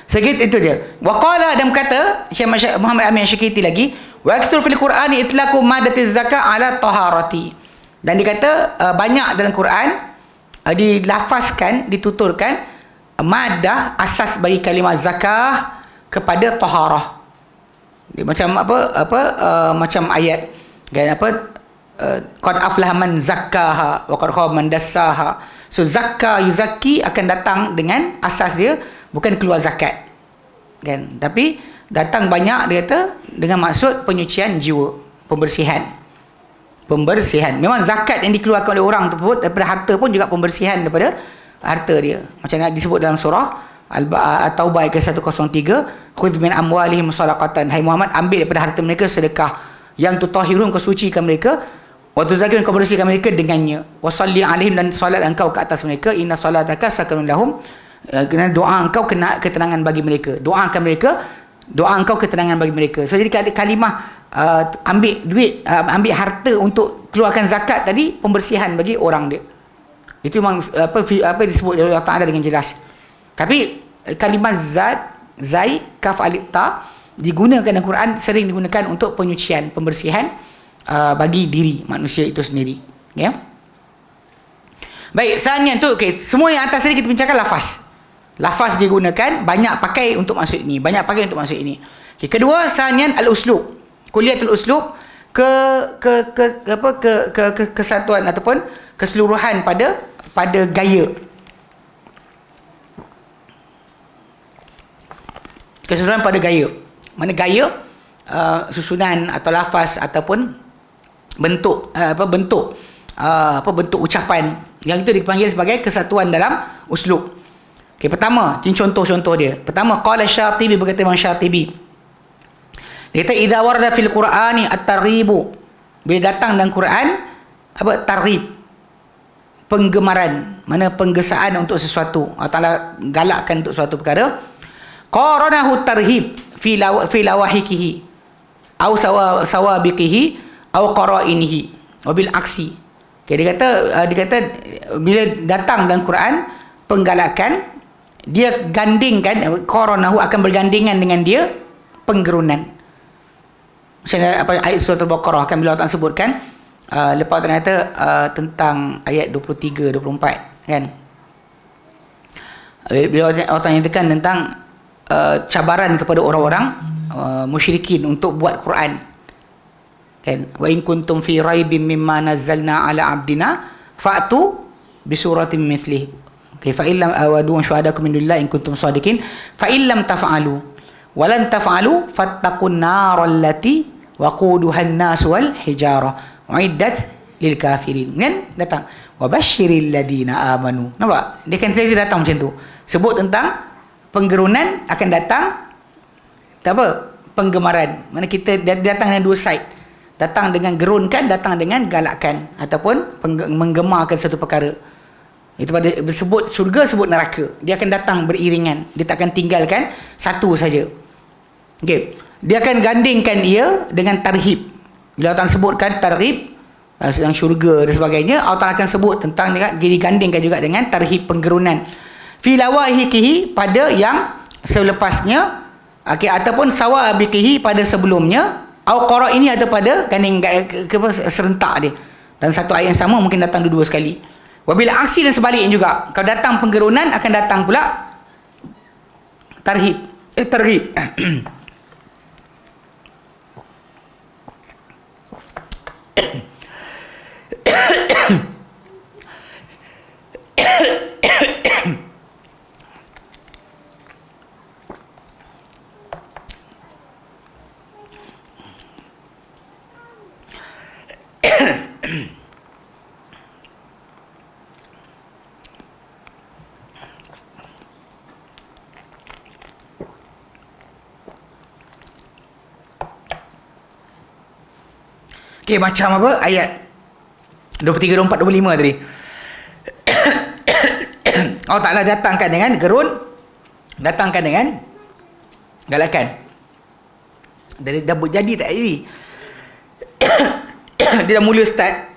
Segitu itu dia. Wa qala, dan kata Syekh Muhammad Amin Syakiti lagi, wa aktsur fil Qur'ani itlaqu madatiz zakah ala taharati. Dan dia kata banyak dalam Quran dilafazkan, dituturkan madah asas bagi kalimah zakah kepada taharah. Macam macam ayat kan qad aflaha man zakkaha wa qad khaba man dassaha. So zakka yuzakki akan datang dengan asas dia bukan keluar zakat kan, tapi datang banyak dia kata dengan maksud penyucian jiwa, pembersihan. Memang zakat yang dikeluarkan oleh orang tersebut daripada harta pun juga pembersihan daripada harta dia, macam yang disebut dalam surah At-Taubah ayat 103, khudh min amwalihim sadaqatan, hai Muhammad ambil daripada harta mereka sedekah yang tutahhirun, kau sucikan mereka, wa tuzakkihun, kau bersihkan mereka dengannya, wa salli alaihim, dan solat engkau ke atas mereka, inna salataka sakanun lahum, kerana doa engkau kena ketenangan bagi mereka, doa engkau ketenangan bagi mereka. So jadi kalimah ambil duit, ambil harta untuk keluarkan zakat tadi pembersihan bagi orang dia. Itu memang apa disebut oleh Allah Ta'ala dengan jelas. Tapi kalimah zai kaf alif ta digunakan dalam Quran, sering digunakan untuk penyucian, pembersihan bagi diri manusia itu sendiri, ya. Baik, selanjutnya tu semua yang atas tadi kita bincangkan lafaz digunakan, banyak pakai untuk maksud ini, kedua selanjutnya al-uslub, kuliatul uslub, kesatuan ataupun keseluruhan pada gaya. Keseluruhan pada gaya. Mana gaya susunan atau lafaz ataupun bentuk bentuk ucapan yang itu dipanggil sebagai kesatuan dalam uslub. Pertama, ini contoh-contoh dia. Pertama, qala Syatibi, berkata Imam Syatibi, dia kata idza warada fil Qur'ani at-targhibu, bila datang dalam Quran targhib, penggemaran, mana penggesaan untuk sesuatu, Allah Ta'ala galakkan untuk suatu perkara, qaranahu tarhib fi lawahikihi au sawabiqihi au qara'inihi wa bil aksi. Dia kata bila datang dalam Quran penggalakan, dia gandingkan, qaranahu akan bergandingan dengan dia penggerunan. Misalnya ayat surah Al-Baqarah kan bila Allah sebutkan lepas ternyata tentang ayat 23 24 kan, bila Allah nyatakan tentang cabaran kepada orang-orang musyrikin untuk buat Quran kan, wa in kuntum fi raibin mimma nazzalna ala abdina fa'tu bi suratin mithlih, fa illam awadu syuhadakum min dunillahi in kuntum sadiqin fa illam taf'alu wa lan taf'alu fattaqun naral lati waquduhan nas wal hijarah uiddat lil kafirin. Kan datang wa basyiril ladina amanu. Nampak dia kan saya datang macam tu, sebut tentang penggerunan akan datang penggemaran, mana kita datang dengan dua side, datang dengan gerunkan, datang dengan galakkan ataupun menggemarkan satu perkara. Itu pada sebut syurga, sebut neraka, dia akan datang beriringan, dia tak akan tinggalkan satu saja. Okey, dia akan gandingkan ia dengan tarhib. Bila Allah sebutkan tarhib yang syurga dan sebagainya, Allah akan sebut tentang digandingkan juga dengan tarhib, penggerunan fi lawahikihi, pada yang selepasnya, ataupun sawabiqihi, pada sebelumnya, au qara ini atau pada ganding serentak dia dalam satu ayat yang sama, mungkin datang dua-dua sekali. Wabil aksi, dan sebaliknya juga, kalau datang penggerunan akan datang pula tarhib tarhib. Okey, macam apa? Ayat 23, 24, 25 tadi. Allah Ta'ala datangkan dengan gerun, datangkan dengan galakan. Dah jadi tak jadi. Dia dah mula start.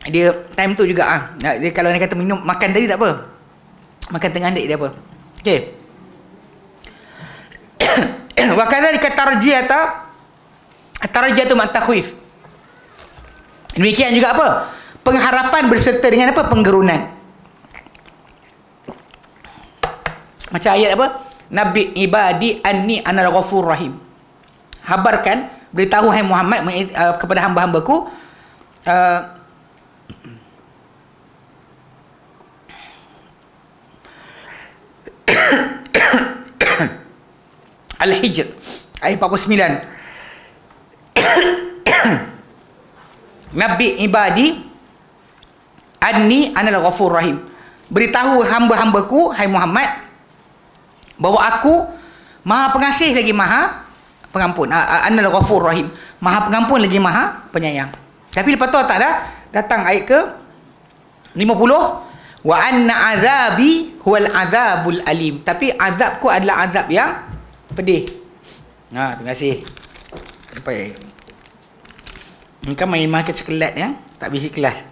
Dia time tu juga dia kalau dia kata minum makan tadi tak apa. Makan tengah adik dia apa. Okey. Wa kadzalika tarjiyatu ma takhwif. Demikian juga apa? Pengharapan berserta dengan apa? Penggerunan. Macam ayat apa? Nabi ibadi anni anal ghafur rahim. Habarkan, beritahu hai Muhammad kepada hamba-hambaku Al-Hijr ayat 49. Nabi ibadi anni anal ghafur rahim. Beritahu hamba-hambaku hai Muhammad bahawa aku Maha Pengasih lagi Maha Pengampun. Anal ghafur rahim. Maha Pengampun lagi Maha Penyayang. Tapi lepas tu Allah Ta'ala datang ayat ke 50. Wa anna azabi huwal azabul alim. Tapi azabku adalah azab yang pedih. Terima kasih. Sampai. Engkau main makan coklat ya, tak habis kelas.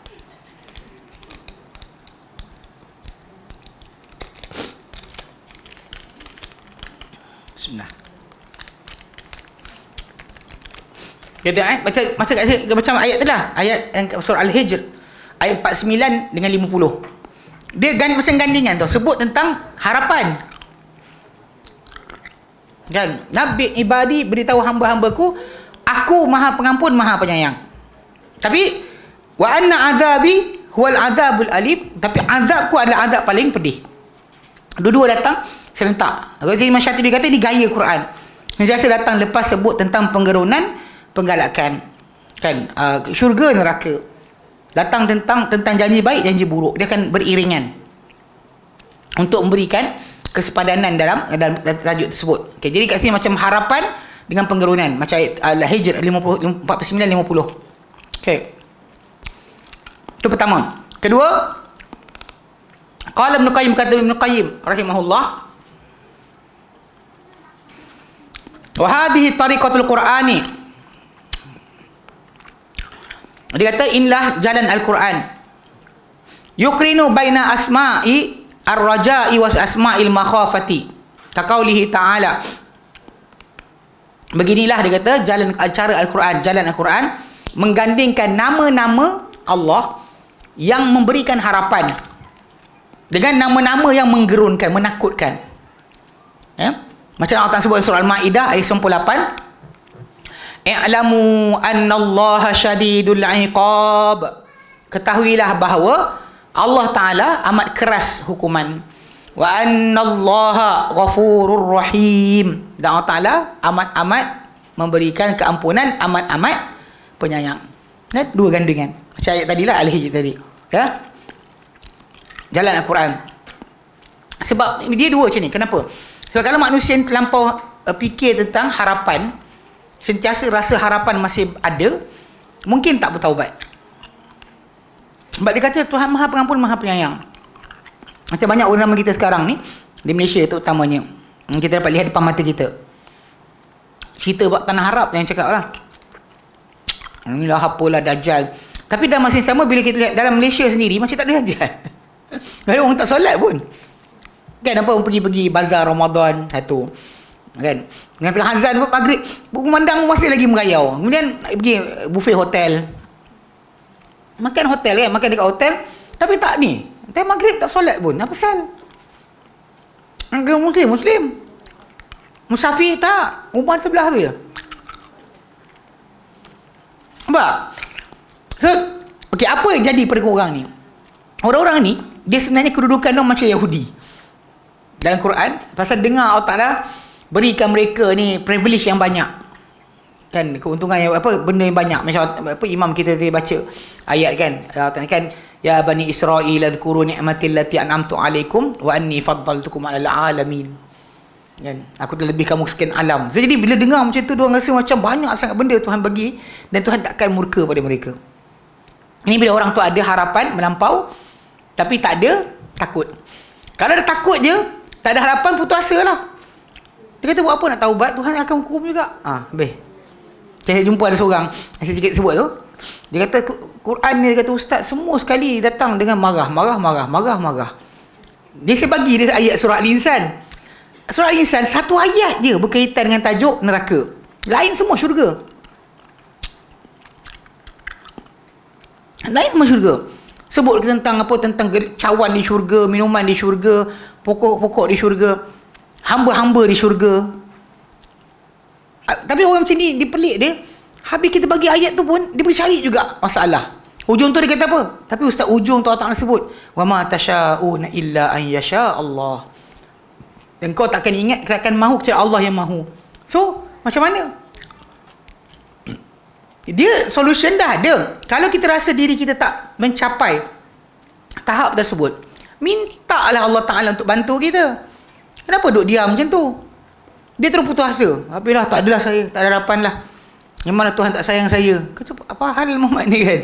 Bismillah. Kita macam ayat tu lah. Ayat yang surah Al-Hijr ayat 49 dengan 50. Dia macam gandingan tu, sebut tentang harapan. Kan? Nabi ibadi beritahu hamba-hambaku, aku Maha Pengampun, Maha Penyayang. Tapi wa anna azabi huwal azabul alim. Tapi azabku adalah azab paling pedih. Dua-dua datang serentak. Kalau Imam Syatibi kata ini gaya Quran. Sentiasa datang lepas sebut tentang penggerunan, penggalakan. Kan? Syurga, neraka. Datang tentang janji baik, janji buruk. Dia akan beriringan untuk memberikan kesepadanan dalam tajuk tersebut. Okay, jadi kat sini macam harapan dengan penggerunan, macam ayat Al-Hijr 49 50. Okey. Itu pertama. Kedua, qala Ibnu Qayyim, kata Ibnu Qayyim rahimahullah, wa hadhihi tariqatul Qur'ani. Dia kata inilah jalan Al-Quran. Yukrinu baina asma'i ar-raja'i was asma'il makhafati. Kaqaulihi ta'ala. Beginilah dia kata jalan cara Al-Quran, jalan Al-Quran menggandingkan nama-nama Allah yang memberikan harapan dengan nama-nama yang menggerunkan, menakutkan. Ya? Macam Allah Ta'ala sebut surah Al-Maidah ayat 98. I'lamu annallaha syadidul iqab. Ketahuilah bahawa Allah Ta'ala amat keras hukuman. Wa annallaha ghafurur rahim. Dan Allah Ta'ala amat-amat memberikan keampunan, amat-amat penyayang. Ya? Dua gandingan. Macam ayat tadilah Al-Hijr tadi. Ya? Jalan Al-Quran. Sebab dia dua macam ni. Kenapa? Sebab kalau manusia terlampau fikir tentang harapan, sentiasa rasa harapan masih ada, mungkin tak bertaubat. Sebab dia kata Tuhan Maha Pengampun, Maha Penyayang. Macam banyak ulama kita sekarang ni di Malaysia tu utamanya, kita dapat lihat depan mata kita, cerita buat tanah Arab yang cakap lah, inilah apalah Dajjal. Tapi dalam masa yang sama, bila kita lihat dalam Malaysia sendiri, macam tak ada Dajjal. Ada orang tak solat pun. Kan apa, orang pergi bazar Ramadan satu, kan, dengan tengah azan pun maghrib, memandang masih lagi merayau. Kemudian pergi buffet hotel, makan hotel kan, makan dekat hotel, tapi tak ni, time maghrib tak solat pun. Apa pasal? Agama Muslim musafir tak, rumah sebelah tu je. Nampak? So, okay, apa yang jadi pada orang ni? Orang-orang ni, dia sebenarnya kedudukan dia macam Yahudi dalam Quran, pasal dengar Allah Ta'ala berikan mereka ni privilege yang banyak, kan, keuntungan yang apa, benda yang banyak. Macam apa imam kita tadi baca ayat kan, kan, ya bani Israil adhkuru ni'mati allati an'amtu alaikum wa anni faddaltukum 'alal alamin. kan, aku telah lebih kamu sekian alam. So, jadi bila dengar macam tu, diorang rasa macam banyak sangat benda Tuhan bagi dan Tuhan takkan murka pada mereka. Ini bila orang tu ada harapan melampau tapi tak ada takut. Kalau ada takut je, tak ada harapan, putus asa lah. Dia kata buat apa nak taubat, Tuhan akan hukum juga. Habis. Saya jumpa ada seorang yang saya sikit sebut tu, dia kata Quran ni, dia kata ustaz semua sekali datang dengan marah. Dia saya bagi dia ayat surah Al-Insan. Surah Al-Insan satu ayat je berkaitan dengan tajuk neraka. Lain semua syurga. Lain semua syurga. Sebut tentang apa, tentang cawan di syurga, minuman di syurga, pokok-pokok di syurga, hamba-hamba di syurga. Tapi orang macam ni, dia pelik dia. Habis kita bagi ayat tu pun, dia pergi cari juga masalah. Ujung tu dia kata apa? Tapi ustaz, ujung tu Allah Ta'ala sebut, wa ma tasha'una illa an yasha Allah. Dan kau takkan ingat, takkan mahu kecuali Allah yang mahu. So, macam mana? Dia solution dah ada. Kalau kita rasa diri kita tak mencapai tahap tersebut, mintalah Allah Ta'ala untuk bantu kita. Kenapa duk diam macam tu? Dia terus putus asa. Habislah, tak adalah saya, tak ada harapan lah. Yang mana Tuhan tak sayang saya. Kata, apa hal Muhammad ni kan?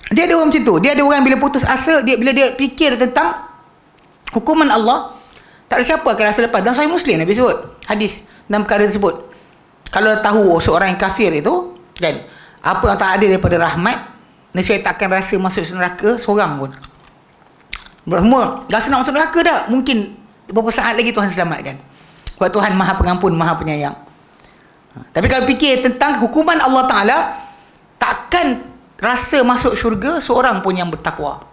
Dia ada orang macam tu. Dia ada orang bila putus asa, bila dia fikir tentang hukuman Allah, tak ada siapa akan rasa lepas. Dan Sahih Muslim Nabi sebut hadis dalam perkara tersebut. Kalau tahu seorang yang kafir itu kan, apa yang tak ada daripada rahmat, nescaya takkan rasa masuk neraka seorang pun. Semua rasa nak masuk neraka dah, mungkin beberapa saat lagi Tuhan selamatkan. Sebab Tuhan Maha Pengampun, Maha Penyayang. Tapi kalau fikir tentang hukuman Allah Ta'ala, takkan rasa masuk syurga seorang pun yang bertakwa.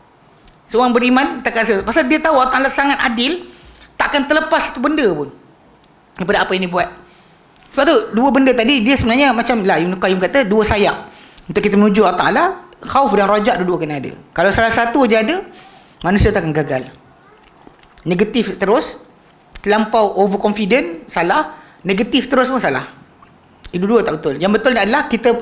Seorang beriman takkan rasa. Pasal dia tahu Allah Ta'ala sangat adil, takkan terlepas satu benda pun daripada apa yang dia buat. Sebab tu dua benda tadi, dia sebenarnya macam lah, Ibn Qayyim kata dua sayap untuk kita menuju Allah Ta'ala. Khauf dan rajak dua-dua kena ada. Kalau salah satu je ada, manusia takkan gagal. Negatif terus, terlampau overconfident, salah. Negatif terus pun salah. Itu dua tak betul. Yang betul adalah kita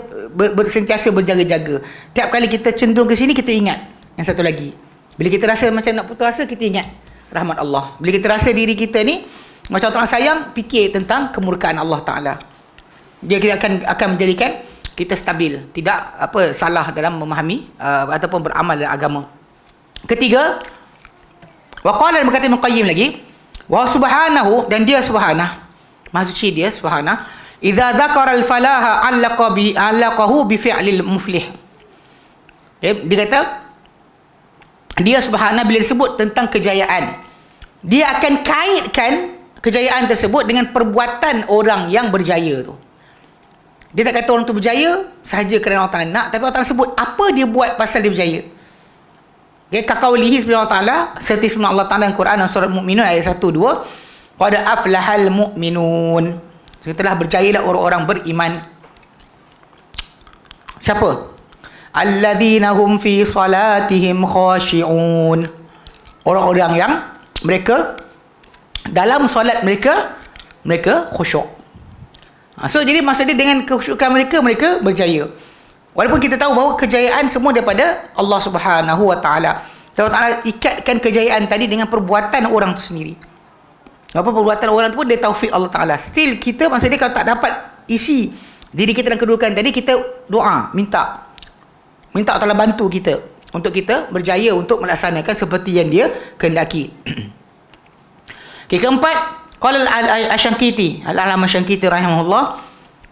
sentiasa berjaga-jaga. Tiap kali kita cenderung ke sini, kita ingat yang satu lagi. Bila kita rasa macam nak putus asa, kita ingat rahmat Allah. Bila kita rasa diri kita ni macam orang sayang, fikir tentang kemurkaan Allah Ta'ala. Dia akan menjadikan kita stabil, tidak salah dalam memahami ataupun beramal dalam agama. Ketiga, wa qala, berkata Ibn Qayyim lagi, wa subhanahu, dan dia subhanah, maha suci dia subhanah, idza dzakara al-falaha allaqahu bi fi'lil muflih. Dia kata dia subhanah bila disebut tentang kejayaan, dia akan kaitkan kejayaan tersebut dengan perbuatan orang yang berjaya tu. Dia tak kata orang tu berjaya sahaja kerana Allah Ta'ala nak, tapi Allah Ta'ala sebut apa dia buat pasal dia berjaya. Kakaulihi sebelum Allah Ta'ala, seperti firman Allah Ta'ala dalam Quran, dalam surah Al-Mu'minun ayat 1-2, qad aflahal mu'minun, telah berjayalah orang-orang beriman. Siapa? Alladzina hum fi salatihim khashi'un, orang-orang yang mereka dalam solat mereka khusyuk. So jadi maksud dia dengan kekhusyukan mereka berjaya. Walaupun kita tahu bahawa kejayaan semua daripada Allah Subhanahu Wa Taala. Allah Taala ikatkan kejayaan tadi dengan perbuatan orang tu sendiri. Apa perbuatan orang tu pun dia taufik Allah Taala. Still kita maksudnya kalau tak dapat isi diri kita dalam kedudukan tadi, kita doa, minta Allah Taala bantu kita untuk kita berjaya untuk melaksanakan seperti yang dia kehendaki. Okay, keempat, qala al-Asyankiti, al-Alama Asyankiti rahimahullah,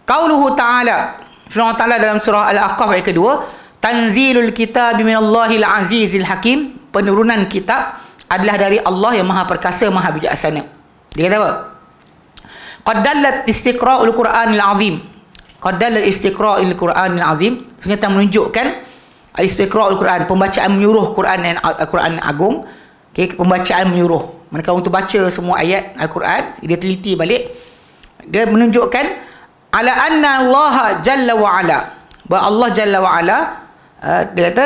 qauluhu ta'ala, firman Allah Ta'ala dalam surah Al-Aqaf ayat kedua, tanzilul kitabi minallahil azizil hakim, penurunan kitab adalah dari Allah yang maha perkasa, maha bijaksana. Dia kata apa? Qad dallat istiqra'ul Qur'anil azim, qad dallat istiqra'ul Qur'anil azim, sebenarnya menunjukkan istiqra'ul Quran, pembacaan menyuruh Quran agung. Okay, pembacaan menyuruh, manakala untuk baca semua ayat Al-Quran, dia teliti balik, dia menunjukkan ala anna Allah jalla wa ala, bahawa Allah jalla wa ala, dia kata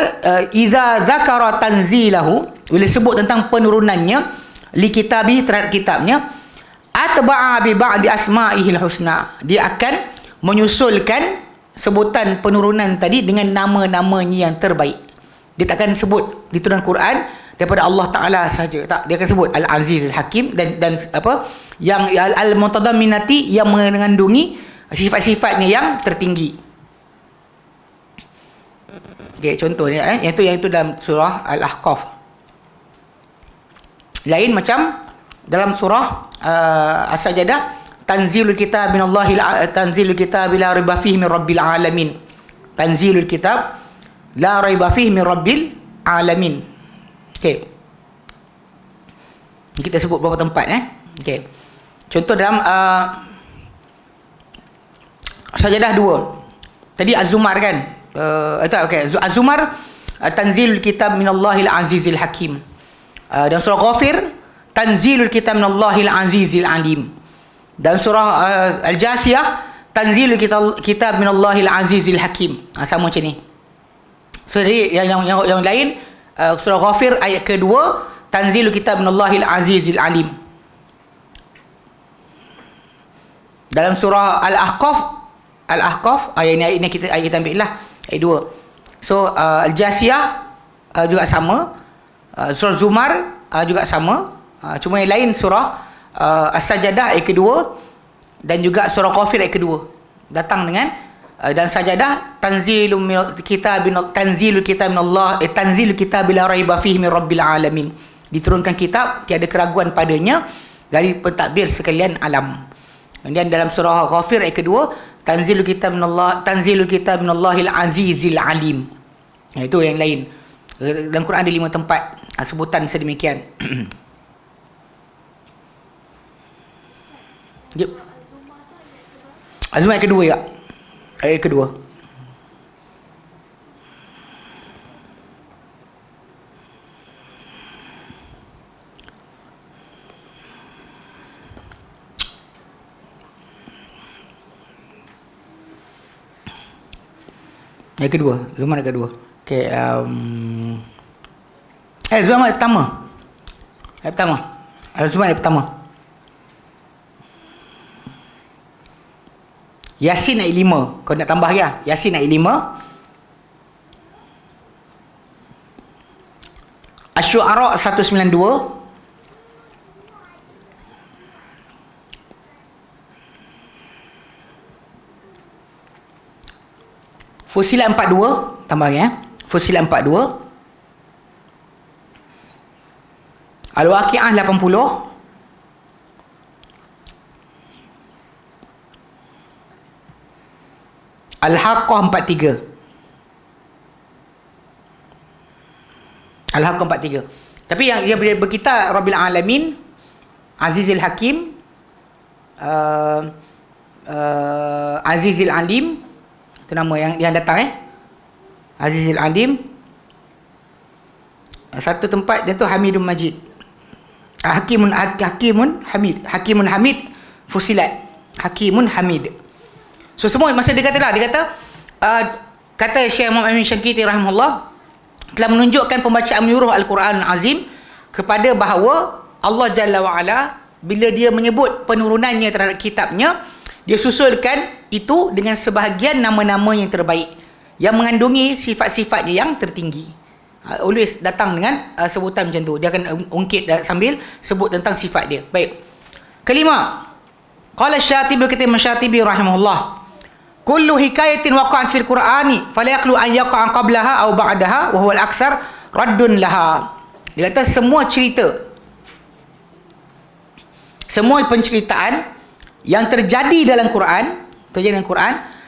idza dzakara tanzilahu, bila sebut tentang penurunannya, li kitabi, terhadap kitabnya, atba'a bi ba'di asma'ihil husna, dia akan menyusulkan sebutan penurunan tadi dengan nama-namanya yang terbaik. Dia takkan sebut diturunkan Quran daripada Allah Taala saja. Tak, dia akan sebut Al-Aziz Al-Hakim dan apa yang Al-Mutadamminati yang mengandungi sifat-sifatnya yang tertinggi. Okey, contohnya yang itu dalam surah Al-Ahqaf. Lain macam dalam surah As-Sajdah, tanzilul kitab minallahi tanzilul kitab la raiba fihi min rabbil alamin. Tanzilul kitab la raiba fihi min rabbil alamin. Okey. Kita sebut beberapa tempat Okey. Contoh dalam Sajdah 2. Tadi Az-Zumar kan? Okey. Az-Zumar tanzilul kitab minallahil azizil hakim. Dan surah Ghafir tanzilul kitab minallahil azizil alim. Dan surah Al-Jathiyah tanzilul kitab minallahil azizil hakim. Sama macam ni. So jadi yang lain surah Ghafir ayat kedua tanzilul kitab minallahil azizil alim. Dalam surah Al-Ahqaf ayat ini kita ambil lah ayat 2. So Al-Jathiyah juga sama, surah Zumar juga sama, cuma yang lain surah As-Sajdah ayat kedua dan juga surah Ghafir ayat kedua datang dengan dan Sajdah tanzilul kitab minallah tanzilul kitab la raiba fihi min rabbil alamin. Diturunkan kitab tiada keraguan padanya dari pentadbir sekalian alam. Kemudian dalam surah Ghafir ayat kedua tanzilul kitab minallahil azizil alim. Itu yang lain. Dalam Quran ada 5 tempat sebutan sedemikian. Yep. Az-Zumar ayat kedua ya. Ayat kedua. Ayat kedua. Zumar ayat kedua. Okey. Zumar ayat pertama. Ayat pertama. Zumar ayat pertama. Yasin ayat 5. Kau nak tambah ya? Yasin ayat 5. Asy-Syu'ara 192. Fussilat 42, tambah ya. Fussilat 42. Al-Waqi'ah 80. Al-Haqqah 43. Al-Haqqah 43. Tapi yang berkita Rabbil Alamin, Azizil Hakim, Azizil Alim, itu nama yang datang Azizil Alim. Satu tempat dia tu Hamidun Majid. Hakimun Hamid. Fusilat Hakimun Hamid. So semua masa dia kata kata Syekh Muhammad Amin Syangkiti rahimahullah telah menunjukkan pembacaan menyuruh Al-Quran Azim kepada bahawa Allah Jalla wa'ala bila dia menyebut penurunannya terhadap kitabnya, dia susulkan itu dengan sebahagian nama-nama yang terbaik yang mengandungi sifat-sifatnya yang tertinggi. Always datang dengan sebutan macam tu. Dia akan ungkit sambil sebut tentang sifat dia. Baik. Kelima, qala Syatibi kata Syatibi rahimahullah, kullu hikayatin waqa'at fil Qur'ani fala yaqlu an yaqa'a qablaha aw ba'daha wa huwa al-aktsar raddun laha. Dia kata semua penceritaan yang terjadi dalam Quran,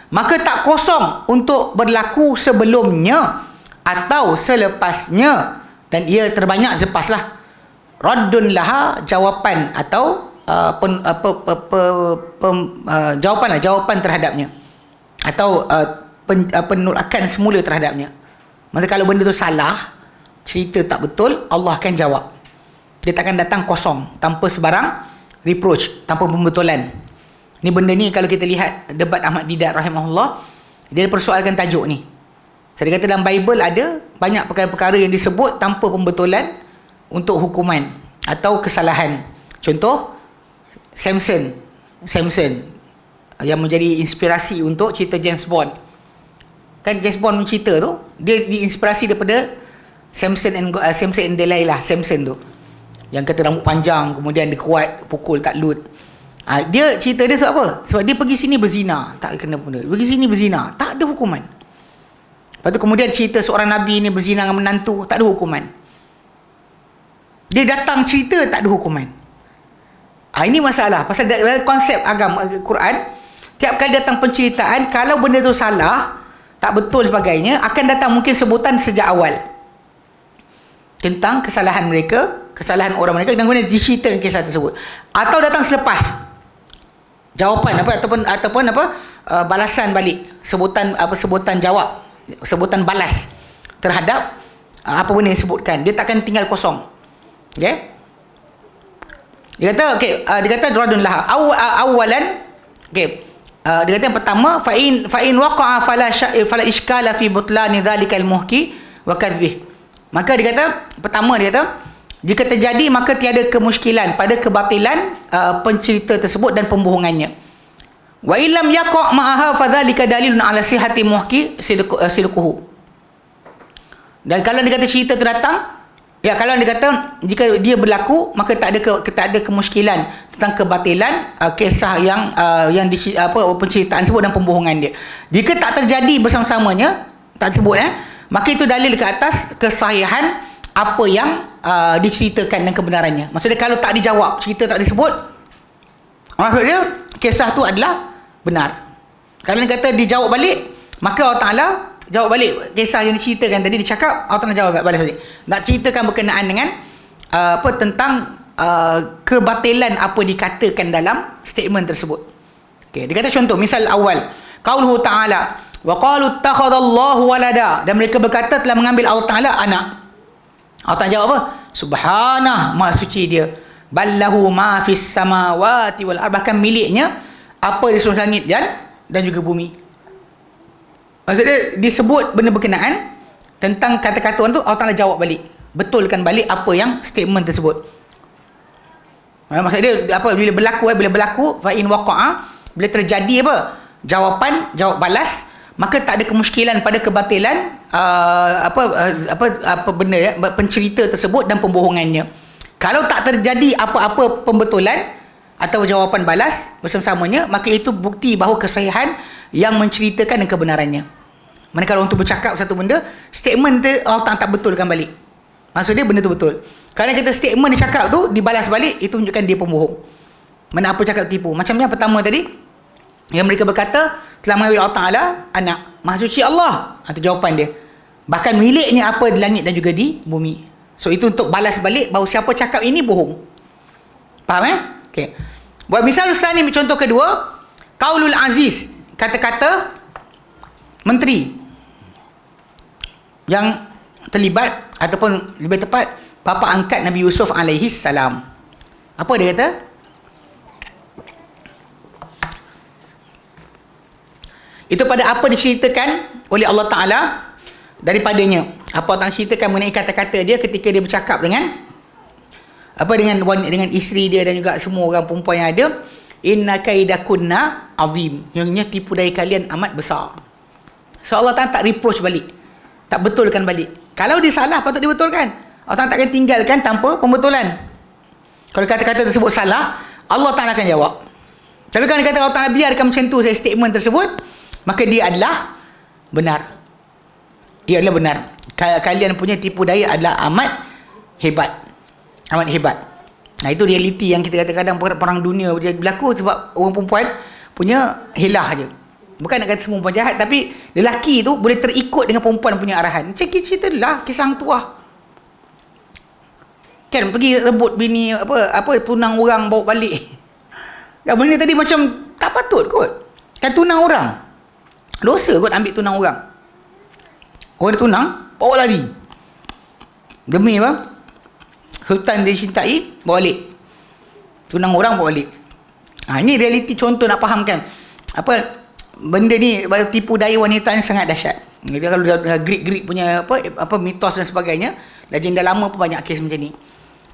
maka tak kosong untuk berlaku sebelumnya atau selepasnya, dan ia terbanyak selepaslah. Raddun laha, jawapan atau jawapan terhadapnya, atau penolakan semula terhadapnya. Maksudnya kalau benda tu salah, cerita tak betul, Allah akan jawab. Dia takkan datang kosong tanpa sebarang reproach, tanpa pembetulan. Ni benda ni kalau kita lihat debat Ahmad Didat rahimahullah, dia persoalkan tajuk ni. Saya kata dalam Bible ada banyak perkara-perkara yang disebut tanpa pembetulan untuk hukuman atau kesalahan. Contoh Samson yang menjadi inspirasi untuk cerita James Bond. Kan James Bond cerita tu dia diinspirasi daripada Samson and Delilah. Samson tu yang kata rambut panjang, kemudian dia kuat pukul takluk. Dia cerita dia sebab apa? Sebab dia pergi sini berzina, tak kena benda. Pergi sini berzina, tak ada hukuman. Lepas tu kemudian cerita seorang Nabi ni berzina dengan menantu, tak ada hukuman. Dia datang cerita, tak ada hukuman. Ini masalah. Pasal dalam konsep agama Quran, tiap kali datang penceritaan, kalau benda tu salah, tak betul sebagainya, akan datang mungkin sebutan sejak awal tentang kesalahan mereka, kesalahan orang mereka, dan kemudian diceritakan kisah tersebut. Atau datang selepas jawapan ataupun balasan balik, sebutan jawab, sebutan balas terhadap apa benda yang disebutkan. Dia takkan tinggal kosong. Okey. Dia kata radun laha awalan. Okey. Dia kata yang pertama, fa in waqa'a fala iskala fi butlani dzalikal muhki wa kadhbih. Maka dia kata, pertama dia kata, jika terjadi maka tiada kemusykilan pada kebatilan pencerita tersebut dan pembohongannya. Wa illam yaqa' ma'aha fa dzalika dalilun ala sihhati muhki sidquhu. Dan kalau dia kata cerita tu datang, ya, kalau dia kata jika dia berlaku, maka tak ada kemusykilan tentang kebatilan kisah yang penceritaan sebut dan pembohongan dia. Jika tak terjadi bersama-samanya, tak sebut maka itu dalil ke atas kesahihan apa yang diceritakan dan kebenarannya. Maksudnya kalau tak dijawab, cerita tak disebut, maksudnya kisah tu adalah benar. Kalau dia kata dijawab balik, maka Allah Ta'ala jawab balik kisah yang diceritakan tadi, dicakap, Allah Ta'ala jawab balas balik. Nak ceritakan berkenaan dengan tentang kebatilan apa dikatakan dalam statement tersebut. Okey, dia kata contoh, misal awal, qauluhu ta'ala wa qalu ittakhadallahu walada, dan mereka berkata telah mengambil Allah Ta'ala anak. Allah Ta'ala jawab apa? Subhanah, maha suci dia. Ballahu ma fis samawati wal ardh, bahkan miliknya apa di seluruh langit dan juga bumi. Maksudnya disebut benda berkenaan tentang kata-kata orang tu, Allah Ta'ala jawab balik, betulkan balik apa yang statement tersebut. Maksud dia bila berlaku fa in waqa'a, bila terjadi jawab balas, maka tak ada kemusykilan pada kebatilan benda pencerita tersebut dan pembohongannya. Kalau tak terjadi apa-apa pembetulan atau jawapan balas bersama-samanya, maka itu bukti bahawa kesahihan yang menceritakan dan kebenarannya. Manakala untuk bercakap satu benda, statement tu Allah tak betulkan balik, maksudnya benda tu betul. Kalau kita statement dia cakap tu dibalas balik, itu menunjukkan dia pembohong. Mana apa cakap tipu. Macam yang pertama tadi, yang mereka berkata telah mengambil Allah Ta'ala anak. Maha suci Allah, itu jawapan dia. Bahkan miliknya apa di langit dan juga di bumi. So itu untuk balas balik bahawa siapa cakap ini bohong. Faham Okey. Buat misal Ustaz ni, contoh kedua, qaulul aziz, kata-kata menteri yang terlibat, ataupun lebih tepat bapa angkat Nabi Yusuf alaihi salam. Apa dia kata? Itu pada apa diceritakan oleh Allah Ta'ala daripadanya. Apa Allah ceritakan mengenai kata-kata dia ketika dia bercakap dengan isteri dia dan juga semua orang perempuan yang ada. Inna kaidakunna azim, yang tipu daya kalian amat besar. So Allah Ta'ala tak reproach balik, tak betulkan balik. Kalau dia salah, patut dibetulkan. Allah Ta'ala takkan tinggalkan tanpa pembetulan. Kalau kata-kata tersebut salah, Allah Ta'ala akan jawab. Tapi kalau dia kata Allah Ta'ala biarkan macam tu saya statement tersebut, maka dia adalah benar. Dia adalah benar. Kalian punya tipu daya adalah amat hebat. Amat hebat. Nah, itu realiti yang kita kadang-kadang perang dunia berlaku sebab orang perempuan punya helah je. Bukan nak kata semua perempuan jahat, tapi lelaki tu boleh terikut dengan perempuan punya arahan. Macam cerita lah kisah hang tuah. Kan pergi rebut bini tunang orang bawa balik. Kan benda tadi macam tak patut kot. Kan tunang orang. Dosa kot ambil tunang orang. Orang dia tunang, bawa lari. Demi apa? Sultan dia cintai, bawa balik. Tunang orang bawa balik. Ini realiti contoh nak fahamkan. Benda ni, tipu daya wanita ni sangat dahsyat. Dia kalau Greek punya mitos dan sebagainya, legenda lama pun banyak kes macam ni.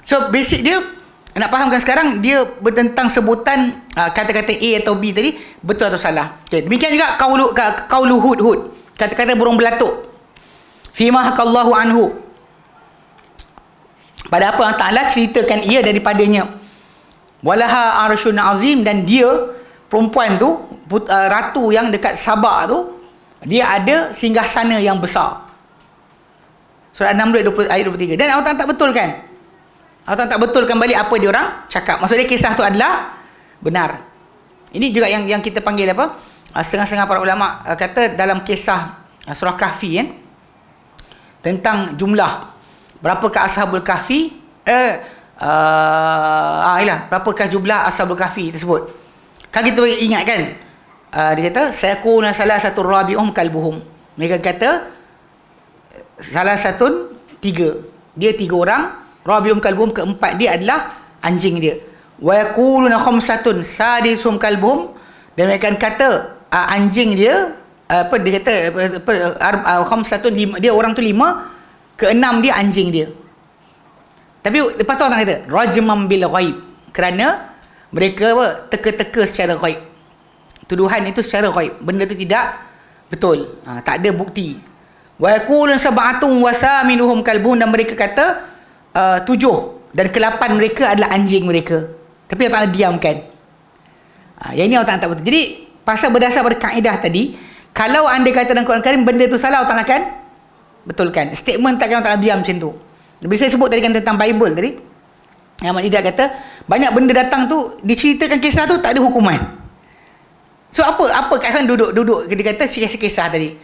So basic dia nak fahamkan sekarang, dia bertentang sebutan kata-kata A atau B tadi betul atau salah. Okay. Demikian juga qaulu hudhud, kata-kata burung belatuk. Fima hakallahu anhu, pada apa Allah Ta'ala ceritakan ia daripadanya. Walaha arsyun azim, dan dia perempuan tu, ratu yang dekat Sabak tu, dia ada singgasana yang besar. Surah An-Naml ayat 23. Dan Allah Ta'ala tak betulkan. Allah Ta'ala tak betulkan balik apa dia orang cakap. Maksudnya kisah tu adalah benar. Ini juga yang kita panggil apa? Setengah-setengah para ulama kata dalam kisah surah Kahfi kan, tentang jumlah berapakah ashabul kahfi, berapakah jumlah ashabul kahfi tersebut. Kan kita ingat kan, dia kata sayakuna salah satu rabi'um kalbuhum. Mereka kata salah satu tiga, dia tiga orang, rabi'um kalbuhum keempat dia adalah anjing dia. Wa yaquluna khamsatun sadisum kalbuhum, dan mereka kata anjing dia dia kata khamsatun, dia orang tu lima, keenam dia anjing dia. Tapi lepas tu orang kata rajman bil ghaib, kerana mereka teka-teka secara ghaib. Tuduhan itu secara ghaib, benda tu tidak betul, tak ada bukti. Wa yaqulun sab'atun wa thaminuhum kalbuhum, dan mereka kata 7 dan ke-8 mereka adalah anjing mereka. Tapi Allah Ta'ala diamkan. Yang ini Allah Ta'ala tak betul. Jadi pasal berdasar pada kaedah tadi, kalau anda kata dalam Quran Karim benda tu salah, Allah Ta'ala akan betulkan. Statement takkan Allah Ta'ala diam macam tu. Bila saya sebut tadi kan tentang Bible tadi, Ahmad Didat kata banyak benda datang tu, diceritakan kisah tu tak ada hukuman. So apa kat sana duduk dia kata kisah tadi.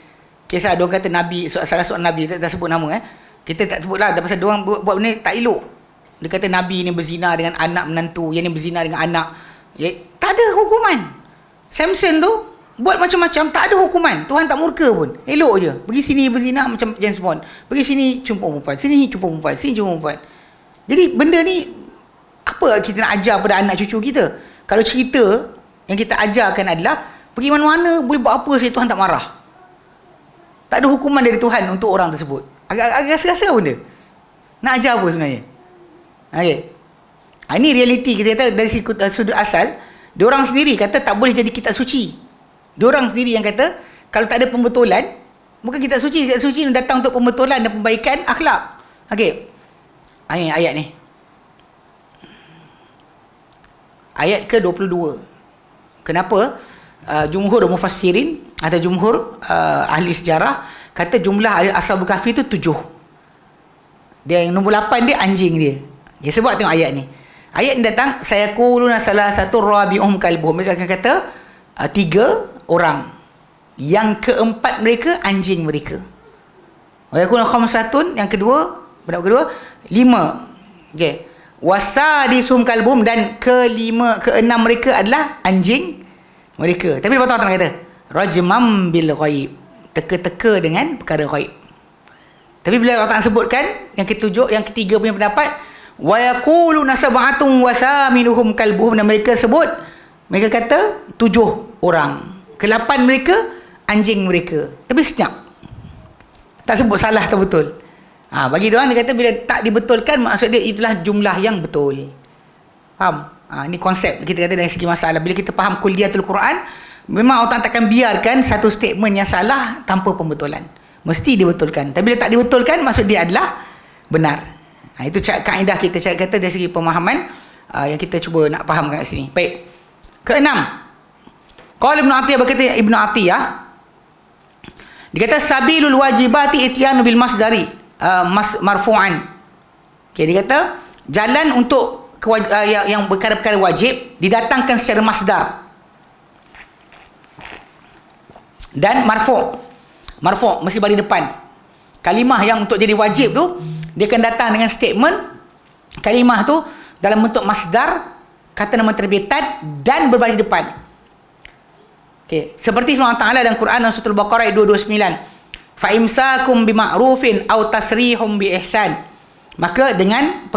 Kisah dia kata Nabi, salah seorang Nabi, kita tak sebut nama kita tak sebut lah, pasal dia orang buat benda tak elok. Dia kata Nabi ni berzina dengan anak menantu, yang ni berzina dengan anak. Tak ada hukuman. Samson tu buat macam-macam, tak ada hukuman. Tuhan tak murka pun, elok je. Pergi sini berzina macam James Bond, pergi sini jumpa perempuan, sini jumpa perempuan, sini jumpa perempuan. Jadi benda ni apa kita nak ajar pada anak cucu kita? Kalau cerita yang kita ajarkan adalah pergi mana-mana boleh buat apa saja, Tuhan tak marah. Tak ada hukuman dari Tuhan untuk orang tersebut. Agak rasa-rasa benda. Nak ajar apa sebenarnya? Okay. Ini realiti kita kata dari sudut asal. Diorang sendiri kata tak boleh jadi kitab suci. Diorang sendiri yang kata kalau tak ada pembetulan, bukan kitab suci. Kitab suci datang untuk pembetulan dan perbaikan akhlak. Okey. Ini ayat ni. Ayat ke-22. Kenapa jumhur mufassirin atau jumhur ahli sejarah kata jumlah ashabul kahfi itu 7. Dia yang nombor 8 dia anjing dia. Okay, sebab tengok ayat ni. Ayat ni datang sayaquluna salasatu rabi'uhum kalbuhum. Mereka akan kata 3 orang. Yang keempat mereka anjing mereka. Wa yakunu khamsatun, yang kedua, pendapat kedua 5. Okey. Wasadisum kalbuhum, dan keenam mereka adalah anjing mereka. Tapi lepas tu Allah kata rajmam bil ghaib, teka-teka dengan perkara ghaib. Tapi bila Allah sebutkan yang ketujuh, yang ketiga punya pendapat, wa yaquluna sab'atun wa thaminuhum kalbuhum, dan mereka sebut, mereka kata 7 orang, ke-8 mereka anjing mereka. Tapi senyap, tak sebut salah atau betul. Bagi dia orang, dia kata bila tak dibetulkan, maksud dia itulah jumlah yang betul. Faham? Ini konsep kita kata dari segi masalah. Bila kita faham kulliyatul Quran, memang Allah takkan biarkan satu statement yang salah tanpa pembetulan. Mesti dibetulkan. Tapi bila tak dibetulkan, maksud dia adalah benar. Itu kaedah kita kata dari segi pemahaman yang kita cuba nak faham kat sini. Baik. Keenam. Qala Ibn Atiyah, berkata Ibn Atiyah, dia kata sabilul wajibati ityanu bil masdari marfu'an. Okay, dia kata jalan untuk yang perkara-perkara wajib didatangkan secara masdar dan marfu'. Marfu' mesti bagi depan. Kalimah yang untuk jadi wajib tu, dia akan datang dengan statement. Kalimah tu dalam bentuk masdar, kata nama terbitan, dan berbaris depan. Okay. Seperti Allah Ta'ala dalam Quran surah Al-Baqarah ayat 229. Fa imsakum bima'rufin aw tasrihum bi ihsan. Maka dengan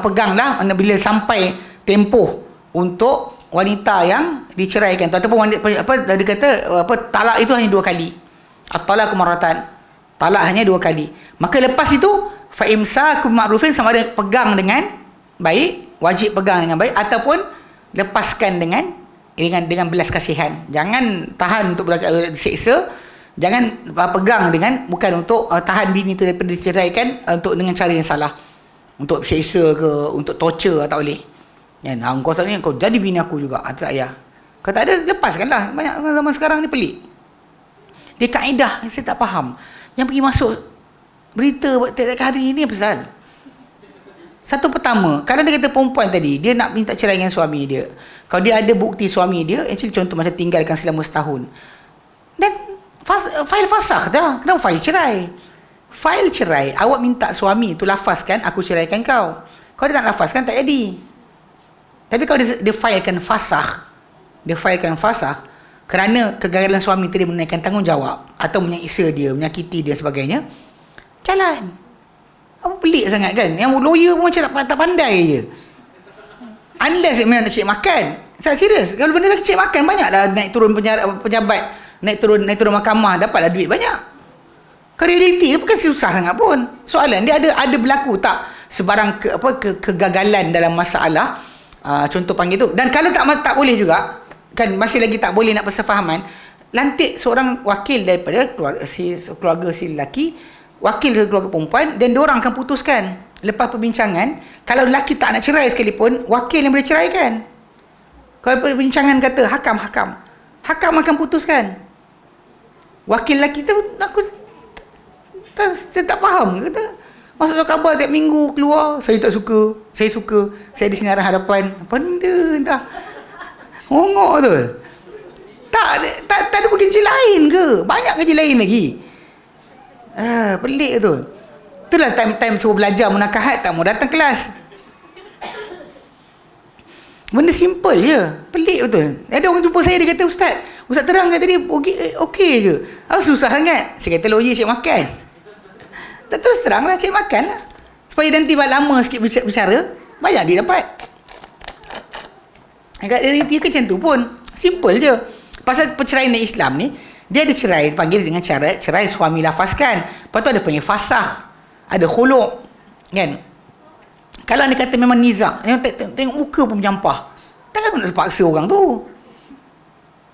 peganglah bila sampai tempoh untuk wanita yang diceraikan, ataupun wanita, dia kata talak itu hanya 2 kali. At-talaq marratan. Talak hanya 2 kali. Maka lepas itu fa imsakum ma'rufin, sama ada pegang dengan baik, wajib pegang dengan baik, ataupun lepaskan dengan belas kasihan. Jangan tahan untuk diseksa, jangan pegang dengan, bukan untuk tahan bini itu daripada diceraikan untuk dengan cara yang salah. untuk seksa ke, untuk torture tak boleh. Kan? Kau tak ni kau jadi bini aku juga. Tak payah. Kau tak ada, lepaskanlah. Banyak orang zaman sekarang ni pelik. Dia kaedah saya tak faham. Yang pergi masuk berita tiap-tiap hari ni pasal. Satu pertama, kalau dia kata perempuan tadi, dia nak minta cerai dengan suami dia. Kalau dia ada bukti suami dia, actually contoh macam tinggalkan selama setahun. Dan file fasakh dah. Kenapa file cerai? File cerai, awak minta suami tu lafazkan, aku ceraikan kau. Kalau dia tak lafazkan, tak jadi. Tapi kalau dia filekan fasakh, kerana kegagalan suami tadi menaikkan tanggungjawab atau menyiksa dia, menyakiti dia sebagainya, jalan. Apa pelik sangat kan? Yang lawyer pun macam tak pandai je. Unless memang nak cek makan. Saya serius. Kalau benda tak cek makan, banyaklah naik turun pejabat, naik turun mahkamah, dapatlah duit banyak. Kalau realiti dia bukan susah sangat pun. Soalan dia ada berlaku tak sebarang kegagalan dalam masalah, contoh panggil tu. Dan kalau tak boleh juga, kan masih lagi tak boleh nak persefahaman, lantik seorang wakil daripada keluarga si lelaki, wakil keluarga perempuan, dan diorang akan putuskan lepas perbincangan. Kalau lelaki tak nak cerai sekalipun, wakil yang boleh ceraikan. Kalau perbincangan kata hakam akan putuskan. Wakil lelaki tu saya tak faham, kata masuk khabar tiap minggu keluar, saya tak suka, saya di sinaran harapan. Apa benda entah hongok tu. Tak ada kerja lain ke? Banyak kerja lain lagi. Pelik tu. Itulah time suruh belajar munakahat, tak mau datang kelas. Benda simple je. Pelik betul. Ada orang jumpa saya, dia kata, Ustaz terangkan tadi okey je. Susah sangat. Saya kata lawyer cik makan. Tak, terus teranglah, cik makan lah. Supaya nanti lama sikit bicara, banyak dia dapat. Agak realiti ke macam tu pun. Simple je. Pasal perceraian Islam ni, dia ada cerai, panggil dengan cara cerai suami lafazkan. Lepas tu ada panggil fasakh, ada khuluk, kan? Kalau anda kata memang nizak, tengok muka pun menyampah, takkan nak paksa orang tu.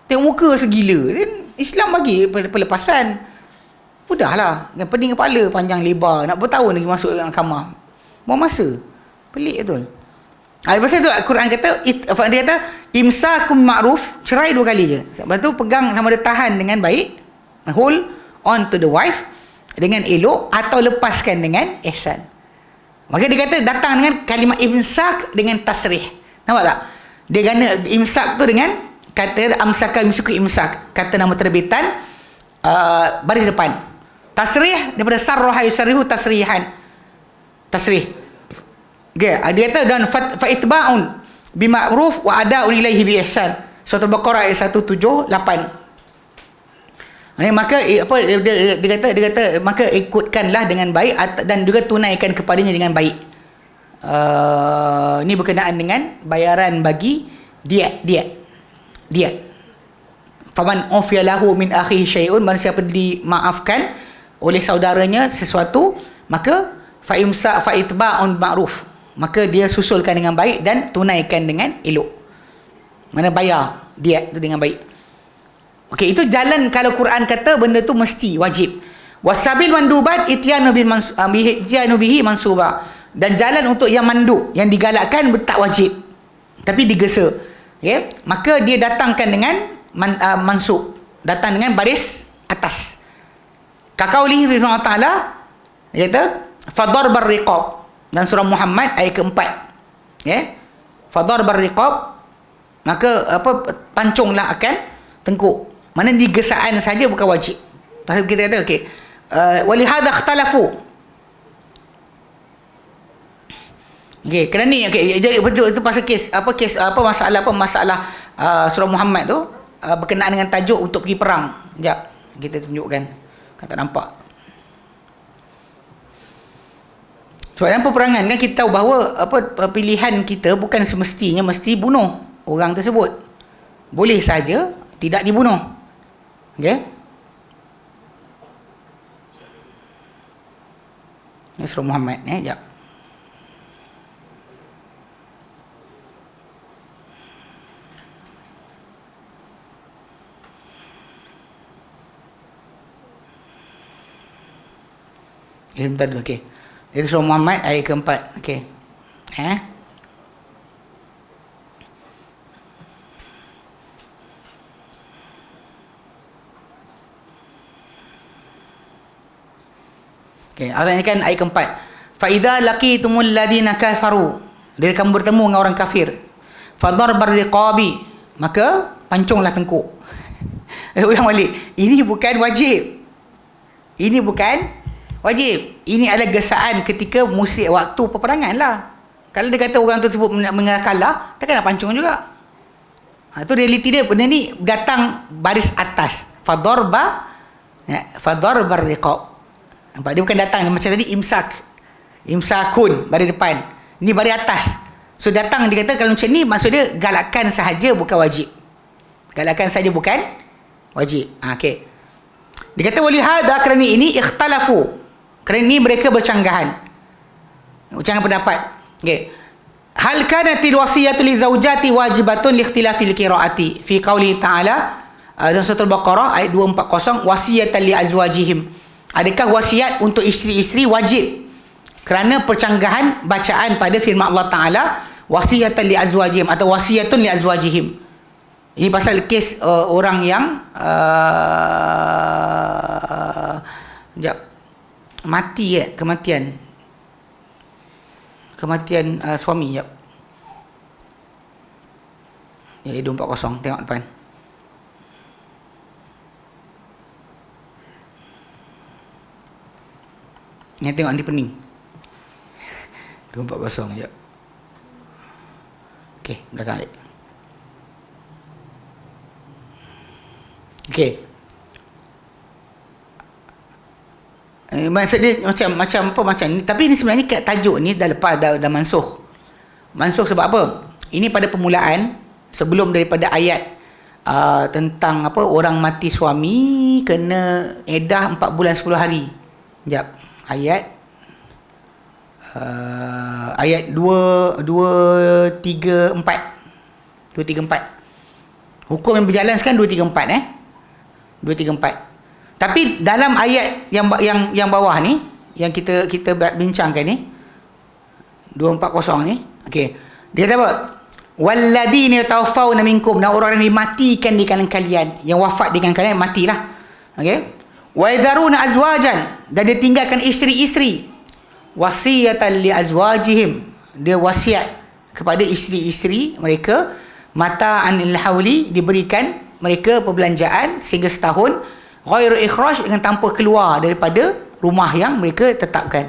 Tengok muka segila. Islam bagi pelepasan. Mudahlah. Yang pening kepala, panjang lebar, nak bertahun lagi masuk dalam kamar. Buang masa. Pelik betul. Pasal tu Al-Quran kata, dia kata imsakum ma'ruf, cerai 2 kali je. Lepas tu pegang sama ada tahan dengan baik, hold on to the wife dengan elok, atau lepaskan dengan ihsan. Maka dia kata datang dengan kalimah imsak dengan tasrih. Nampak tak? Dia gana imsak tu dengan kata amsaka imsuku imsak, kata nama terbitan, baris depan. Tasrih daripada sarraha yusarrihu tasrihan. Tasrih. Okay. Dia kata dan fa itba'un bima'ruf wa ada'un ilaihi bi ihsan. Surah Al-Baqarah ayat 178. Maka dia kata maka ikutkanlah dengan baik dan juga tunaikan kepadanya dengan baik. Ini berkenaan dengan bayaran bagi diat. Faman ufiya lahu min akhihi syai'un, man siapa dimaafkan oleh saudaranya sesuatu, maka fa itba'un ma'ruf, maka dia susulkan dengan baik dan tunaikan dengan elok. Mana bayar diat tu dengan baik. Okey, itu jalan kalau Quran kata benda tu mesti wajib. Wasabil mandubat ityanu bihi mansuba. Dan jalan untuk yang mandub, yang digalakkan tak wajib, tapi digesa. Okay? Maka dia datangkan dengan mansub, datang dengan baris atas. Kaqaulihi subhanahu wa ta'ala, dia kata fadarbar riqab, dan surah Muhammad ayat keempat. Okay? Fadarbar riqab, maka pancunglah akan tengkuk. Mana digesaan saja, bukan wajib. Pasal kita kata okey, walihada ikhtalafu. Okey, kerana ni okey, jadi betul itu pasal kes masalah surah Muhammad tu berkenaan dengan tajuk untuk pergi perang. Sekejap kita tunjukkan. Kan tak nampak. Sebab dalam peperangan kan kita tahu bahawa pilihan kita bukan semestinya mesti bunuh orang tersebut. Boleh saja tidak dibunuh. Okey? Ini surah Muhammad ni, sekejap. Sebentar dulu, okey. Itu surah Muhammad ayat keempat. Okey. Okey, Allah ingatkan ayat keempat. Fa idza laqitumul ladina kafaru, dia akan bertemu dengan orang kafir. Fadarbar riqabi, maka pancunglah tengkuk. Ulang balik. Ini bukan wajib. Ini bukan wajib. Ini adalah gesaan ketika musim waktu peperangan lah. Kalau dia kata orang tersebut mengalah kalah, takkan nak pancung juga. Itu realiti dia. Benda ni datang baris atas. Fadarbar riqab. Nampak? Dia bukan datang macam tadi imsakun baris depan. Ni baris atas. So datang dia kata kalau macam ni maksud dia galakan sahaja bukan wajib. Galakan sahaja bukan wajib. Okey. Dia kata walihada, kerana ini ikhtalafu. Kerana ini mereka bercanggahan. Bercanggahan pendapat. Okey. Hal kanatil wasiyatu li zaujati wajibatun li ikhtilafil qiraati fi qauli ta'ala dalam surah Al-Baqarah ayat 240 wasiyatan li azwajihim. Adakah wasiat untuk isteri-isteri wajib? Kerana percanggahan bacaan pada firman Allah Ta'ala wasiyatan li azwajihim atau wasiyatun li azwajihim. Ini pasal kes orang yang mati kematian suami. Ya 240 tengok depan. Ni tengok nanti pening. 240 jap. Okey, belakang balik. Okey. Maksud dia macam ni. Tapi ini sebenarnya kat tajuk ni dah lepas dah mansuh. Mansuh sebab apa? Ini pada permulaan sebelum daripada ayat tentang apa orang mati suami kena edah 4 bulan 10 hari. Jap. Ayat 234. Hukum yang berjalan sekarang 234 234. Tapi dalam ayat yang bawah ni yang kita bincangkan ni 240 ni, okey. Dia kata apa? Walladzina tawaffawna minkum, dan orang yang dimatikan di kalangan kalian, yang wafat di kalangan kalian matilah. Okey. Wa yadharuna azwajan, dan dia tinggalkan isteri-isteri. Wasiyatan li azwajihim, dia wasiat kepada isteri-isteri mereka mata'an lil hauli, diberikan mereka perbelanjaan sehingga setahun, ghairu ikhraj, dengan tanpa keluar daripada rumah yang mereka tetapkan.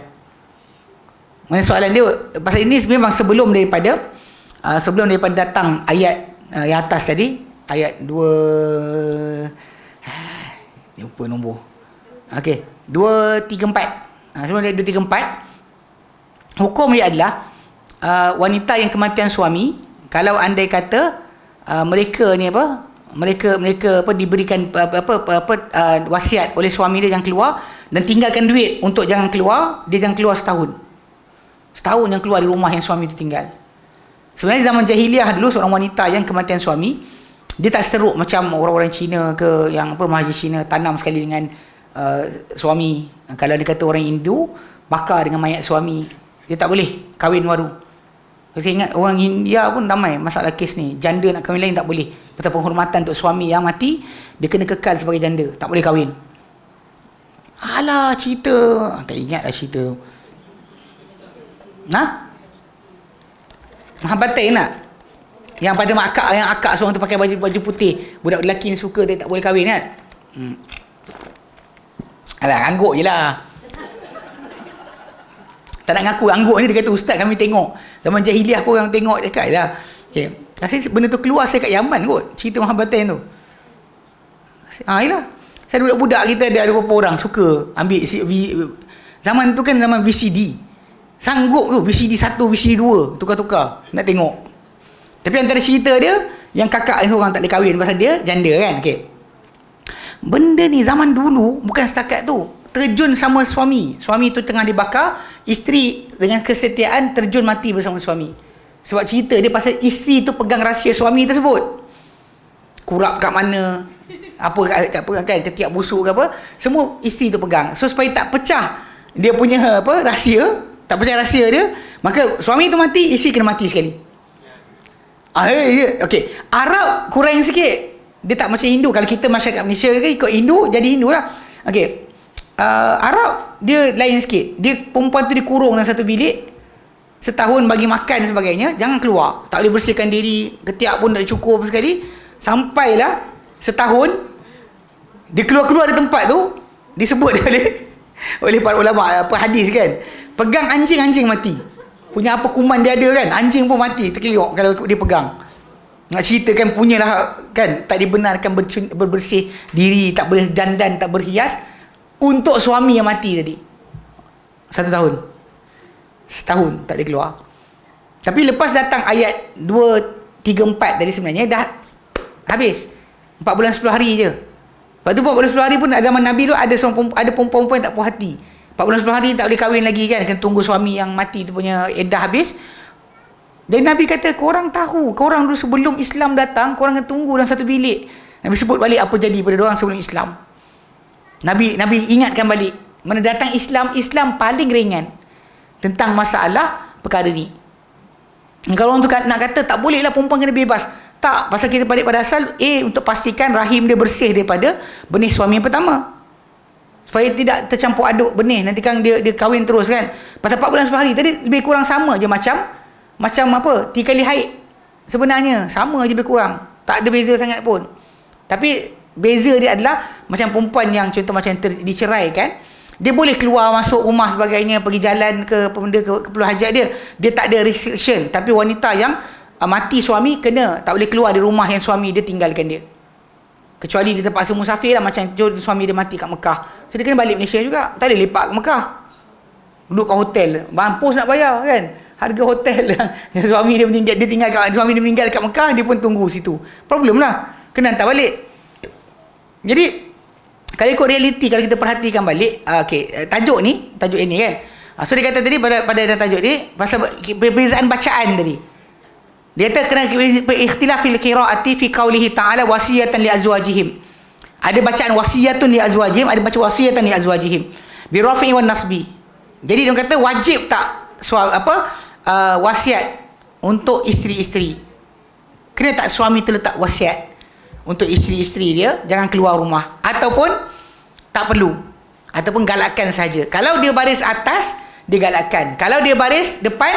Mana soalan dia pasal ini memang sebelum daripada datang ayat yang atas tadi, ayat 2 lupa nombor. Okey, 234. Sebelum dia 234, hukum dia adalah wanita yang kematian suami, kalau andai kata mereka ni mereka diberikan wasiat oleh suami dia jangan keluar, dan tinggalkan duit untuk jangan keluar, dia jangan keluar setahun yang keluar di rumah yang suami itu tinggal. Sebenarnya zaman jahiliah dulu, seorang wanita yang kematian suami, dia tak seteruk macam orang-orang Cina ke yang mahajir Cina tanam sekali dengan suami. Kalau dia kata orang Hindu bakar dengan mayat suami, dia tak boleh kahwin baru. Saya ingat orang India pun ramai masalah kes ni, janda nak kahwin lain tak boleh. Betul, penghormatan untuk suami yang mati, dia kena kekal sebagai janda, tak boleh kahwin. Alah cerita, tak ingatlah cerita. Mahabbatain nak? Yang pada akak seorang tu pakai baju putih, budak lelaki yang suka dia tak boleh kahwin kan? Alah, angguk je lah. Tak nak ngaku, angguk ni. Dia kata, ustaz kami tengok zaman jahiliah pun orang tengok cakap lah. Okay. Rasanya benda tu keluar saya kat Yaman kot, cerita Mahabbatain tu. Yelah, saya budak-budak kita ada beberapa orang suka ambil zaman tu kan zaman VCD. Sanggup tu VCD 1, VCD 2 tukar-tukar nak tengok. Tapi antara cerita dia, yang kakak seorang tak boleh kahwin pasal dia janda kan. Okay. Benda ni zaman dulu bukan setakat tu, terjun sama suami tu tengah dibakar, isteri dengan kesetiaan terjun mati bersama suami. Sebab cerita dia pasal isteri tu pegang rahsia suami tersebut, kurap kat mana, apa kan, ketiak busuk ke apa, semua isteri tu pegang. So supaya tak pecah dia punya rahsia, tak percaya rahsia dia, maka suami tu mati, isteri kena mati sekali. Okey, Arab kurang sikit. Dia tak macam Hindu. Kalau kita masyarakat Malaysia ke ikut Hindu, jadi Hindu lah. Okey, Arab dia lain sikit. Dia perempuan tu dikurung dalam satu bilik setahun, bagi makan dan sebagainya, jangan keluar, tak boleh bersihkan diri, ketiak pun tak cukup sekali. Sampailah setahun dia keluar-keluar dari tempat tu, disebut oleh para ulama apa hadis kan, pegang anjing mati. Punya apa kuman dia ada kan, anjing pun mati terkeliuk kalau dia pegang. Nak ceritakan punyalah kan, tak dibenarkan berbersih diri, tak boleh dandan, tak berhias, untuk suami yang mati tadi. 1 tahun. Setahun tak boleh keluar. Tapi lepas datang ayat 2, 3, 4 tadi, sebenarnya dah habis 4 bulan 10 hari je. Lepas tu 4 bulan 10 hari pun zaman Nabi tu ada perempuan-perempuan yang tak puas hati. 4 bulan 10 hari tak boleh kahwin lagi kan, kena tunggu suami yang mati tu punya iddah habis. Dan Nabi kata, korang tahu, korang dulu sebelum Islam datang, korang kena tunggu dalam satu bilik. Nabi sebut balik apa jadi pada orang sebelum Islam. Nabi ingatkan balik, mana datang Islam paling ringan tentang masalah perkara ni. Kalau orang tu nak kata tak boleh lah perempuan kena bebas, tak, pasal kita balik pada asal untuk pastikan rahim dia bersih daripada benih suami yang pertama, supaya tidak tercampur aduk benih, nanti kan dia kahwin terus kan. Pasal 4 bulan 10 hari tadi lebih kurang sama je macam apa, 3 kali haid. Sebenarnya sama je lebih kurang, tak ada beza sangat pun. Tapi beza dia adalah macam perempuan yang contoh macam diceraikan, dia boleh keluar masuk rumah sebagainya, pergi jalan ke benda ke keperluan hajat dia tak ada restriction. Tapi wanita yang mati suami, kena tak boleh keluar dari rumah yang suami dia tinggalkan dia, kecuali dia terpaksa musafir lah, macam suami dia mati kat Mekah, so dia kena balik Malaysia juga, tak boleh lepak ke Mekah, duduk kat hotel, mampus nak bayar kan harga hotel yang suami dia meninggal kat Mekah, dia pun tunggu situ, problem lah, kena hantar balik. Jadi kalau ikut realiti, kalau kita perhatikan balik, tajuk ini kan, so dia kata tadi pada tajuk ni pasal perbezaan bacaan tadi. Dia kata kena ikhtilafil qiraati fi qaulihi ta'ala wasiyatan li azwajihim. Ada bacaan wasiyatun li azwajihim, ada baca wasiyatan li azwajihim bi rafi'i wan nasbi. Jadi dia kata wajib tak wasiat untuk isteri-isteri. Kena tak suami terletak wasiat untuk isteri-isteri dia jangan keluar rumah, ataupun tak perlu, ataupun galakkan saja. Kalau dia baris atas dia galakkan, kalau dia baris depan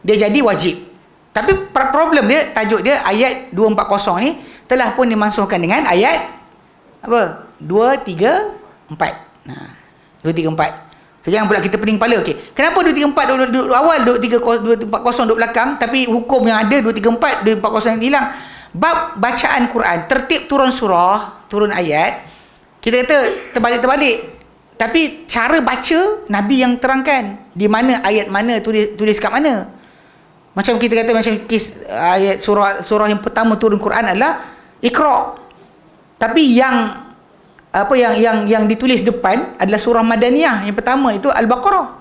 dia jadi wajib. Tapi problem dia, tajuk dia ayat 240 ni telah pun dimansuhkan dengan ayat apa? 2, 3, 4. Nah, 2, 3, 4. So jangan pula kita pening kepala. Okey, kenapa 2, 3, 4 duduk awal, 2, 3, 2, 4, 0 duduk belakang, tapi hukum yang ada 2, 3, 4, 2, 4, 0 yang hilang. Bab bacaan Quran, tertib turun surah, turun ayat, kita kata terbalik-terbalik. Tapi cara baca Nabi yang terangkan, di mana ayat mana tulis kat mana. Macam kita kata macam ayat surah yang pertama turun Quran adalah Iqra. Tapi yang ditulis depan adalah surah Madaniyah. Yang pertama itu Al-Baqarah.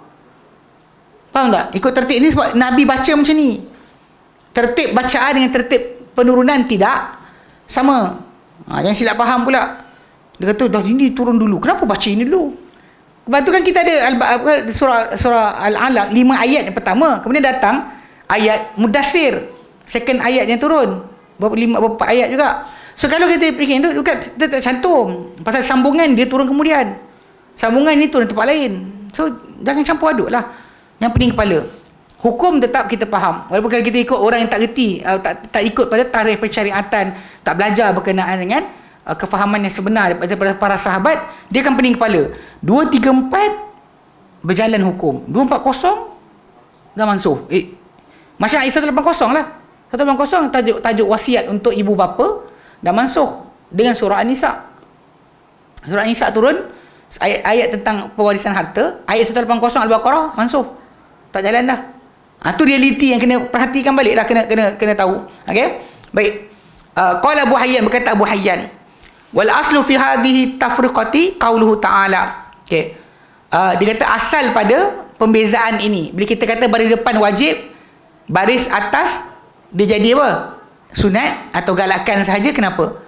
Faham tak? Ikut tertib ni sebab Nabi baca macam ni. Tertib bacaan dengan tertib penurunan tidak sama. Yang silap faham pula. Dia kata dah ini turun dulu, kenapa baca ini dulu? Sebab tu kan kita ada surah Al-Alaq 5 ayat yang pertama, kemudian datang ayat Mudaththir, second ayat yang turun, beberapa ayat juga. So kalau kita fikir itu juga kita tak cantum, pasal sambungan dia turun kemudian, sambungan ni turun tempat lain. So jangan campur aduk lah, yang pening kepala. Hukum tetap kita faham, walaupun kalau kita ikut orang yang tak reti, tak ikut pada tarikh pensyariatan, tak belajar berkenaan dengan kefahaman yang sebenar daripada para sahabat, dia akan pening kepala. 2, 3, 4 berjalan hukum, 2, 4, 0 dah mansuh. Macam ayat 180 lah, 180 tajuk wasiat untuk ibu bapa dah mansuh dengan surah An-Nisa. Surah An-Nisa turun ayat tentang pewarisan harta, ayat 180 Al-Baqarah mansuh, tak jalan dah. Tu realiti yang kena perhatikan balik lah, kena tahu. Okey, baik. Qala Abu Hayyan, berkata Abu Hayyan, wal aslu fi hadhihi tafriqati qauluhu ta'ala. Okey, dia kata asal pada pembezaan ini, bila kita kata baris depan wajib, baris atas dia jadi apa? Sunat atau galakkan sahaja. Kenapa?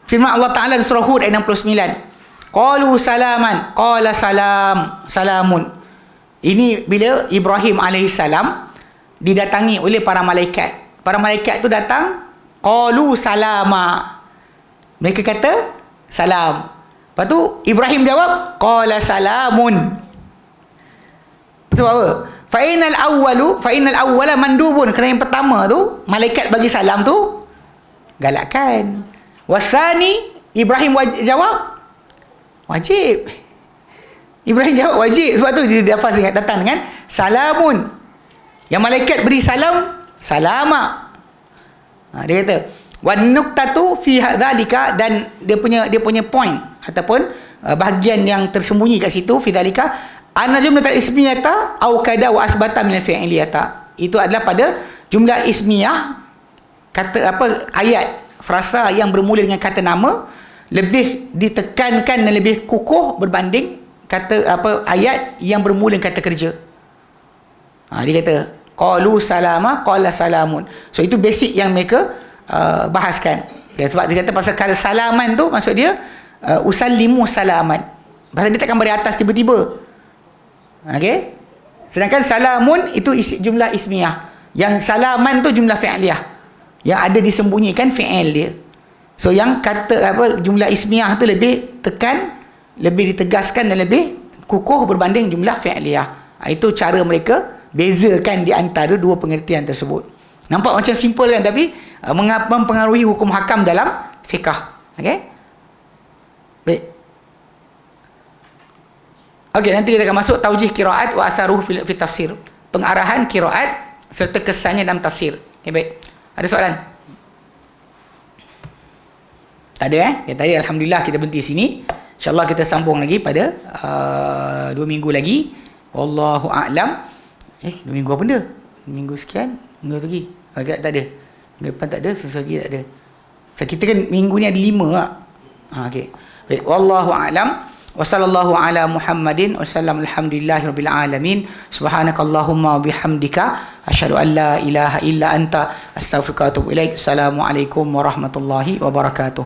Firman Allah Ta'ala di surah Hud ayat 69, qalu salaman, qala salamun. Ini bila Ibrahim alaihissalam didatangi oleh para malaikat. Para malaikat tu datang, qalu salama. Mereka kata salam. Lepas tu Ibrahim jawab, qala salamun. Sebab apa? Fa innal awwala mandubun. Kerana yang pertama tu malaikat bagi salam tu galakkan. Wasani, Ibrahim jawab wajib. Ibrahim jawab wajib. Sebab tu dia datang dengan salamun. Yang malaikat beri salam, salama. Dia kata wan nuqtatu fi hadzalika, dan dia punya point ataupun bahagian yang tersembunyi kat situ fi dzalika anna jumlatul ismiyata au kada wa asbata min fi'liyata. Itu adalah pada jumlah ismiyah, kata ayat frasa yang bermula dengan kata nama lebih ditekankan dan lebih kukuh berbanding kata ayat yang bermula dengan kata kerja. Dia kata qalu salama, qala salamun. So itu basic yang mereka bahaskan. Sebab dia kata pasal kata salaman tu maksud dia usallimu salaman. Pasal dia takkan beri atas tiba-tiba. Okey? Sedangkan salamun itu jumlah ismiyah. Yang salaman tu jumlah fi'liyah. Yang ada disembunyikan fi'il dia. So yang kata jumlah ismiyah tu lebih tekan, lebih ditegaskan dan lebih kukuh berbanding jumlah fi'liyah. Itu cara mereka bezakan di antara dua pengertian tersebut. Nampak macam simple kan, tapi mempengaruhi hukum hakam dalam fiqh. Okey? Baik. Okey, nanti kita akan masuk taujih qiraat wa atharuhu fi tafsir. Pengarahan qiraat serta kesannya dalam tafsir. Okey, baik. Ada soalan? Tak ada Ya, tadi alhamdulillah kita berhenti sini. InsyaAllah kita sambung lagi pada 2 minggu lagi. Wallahu a'lam. 2 minggu apa benda? Minggu sekian, minggu lagi. Tak ada. Minggu depan tak ada, susah lagi tak ada. So, kita kan minggu ni ada 5 tak? Okey. Baik, wallahu a'lam. Wa sallallahu ala Muhammadin wa sallam, alhamdulillahirabbil alamin. Subhanakallahumma wa bihamdika asyhadu an la ilaha illa anta astaghfiruka wa atubu ilaik. Assalamualaikum warahmatullahi wabarakatuh.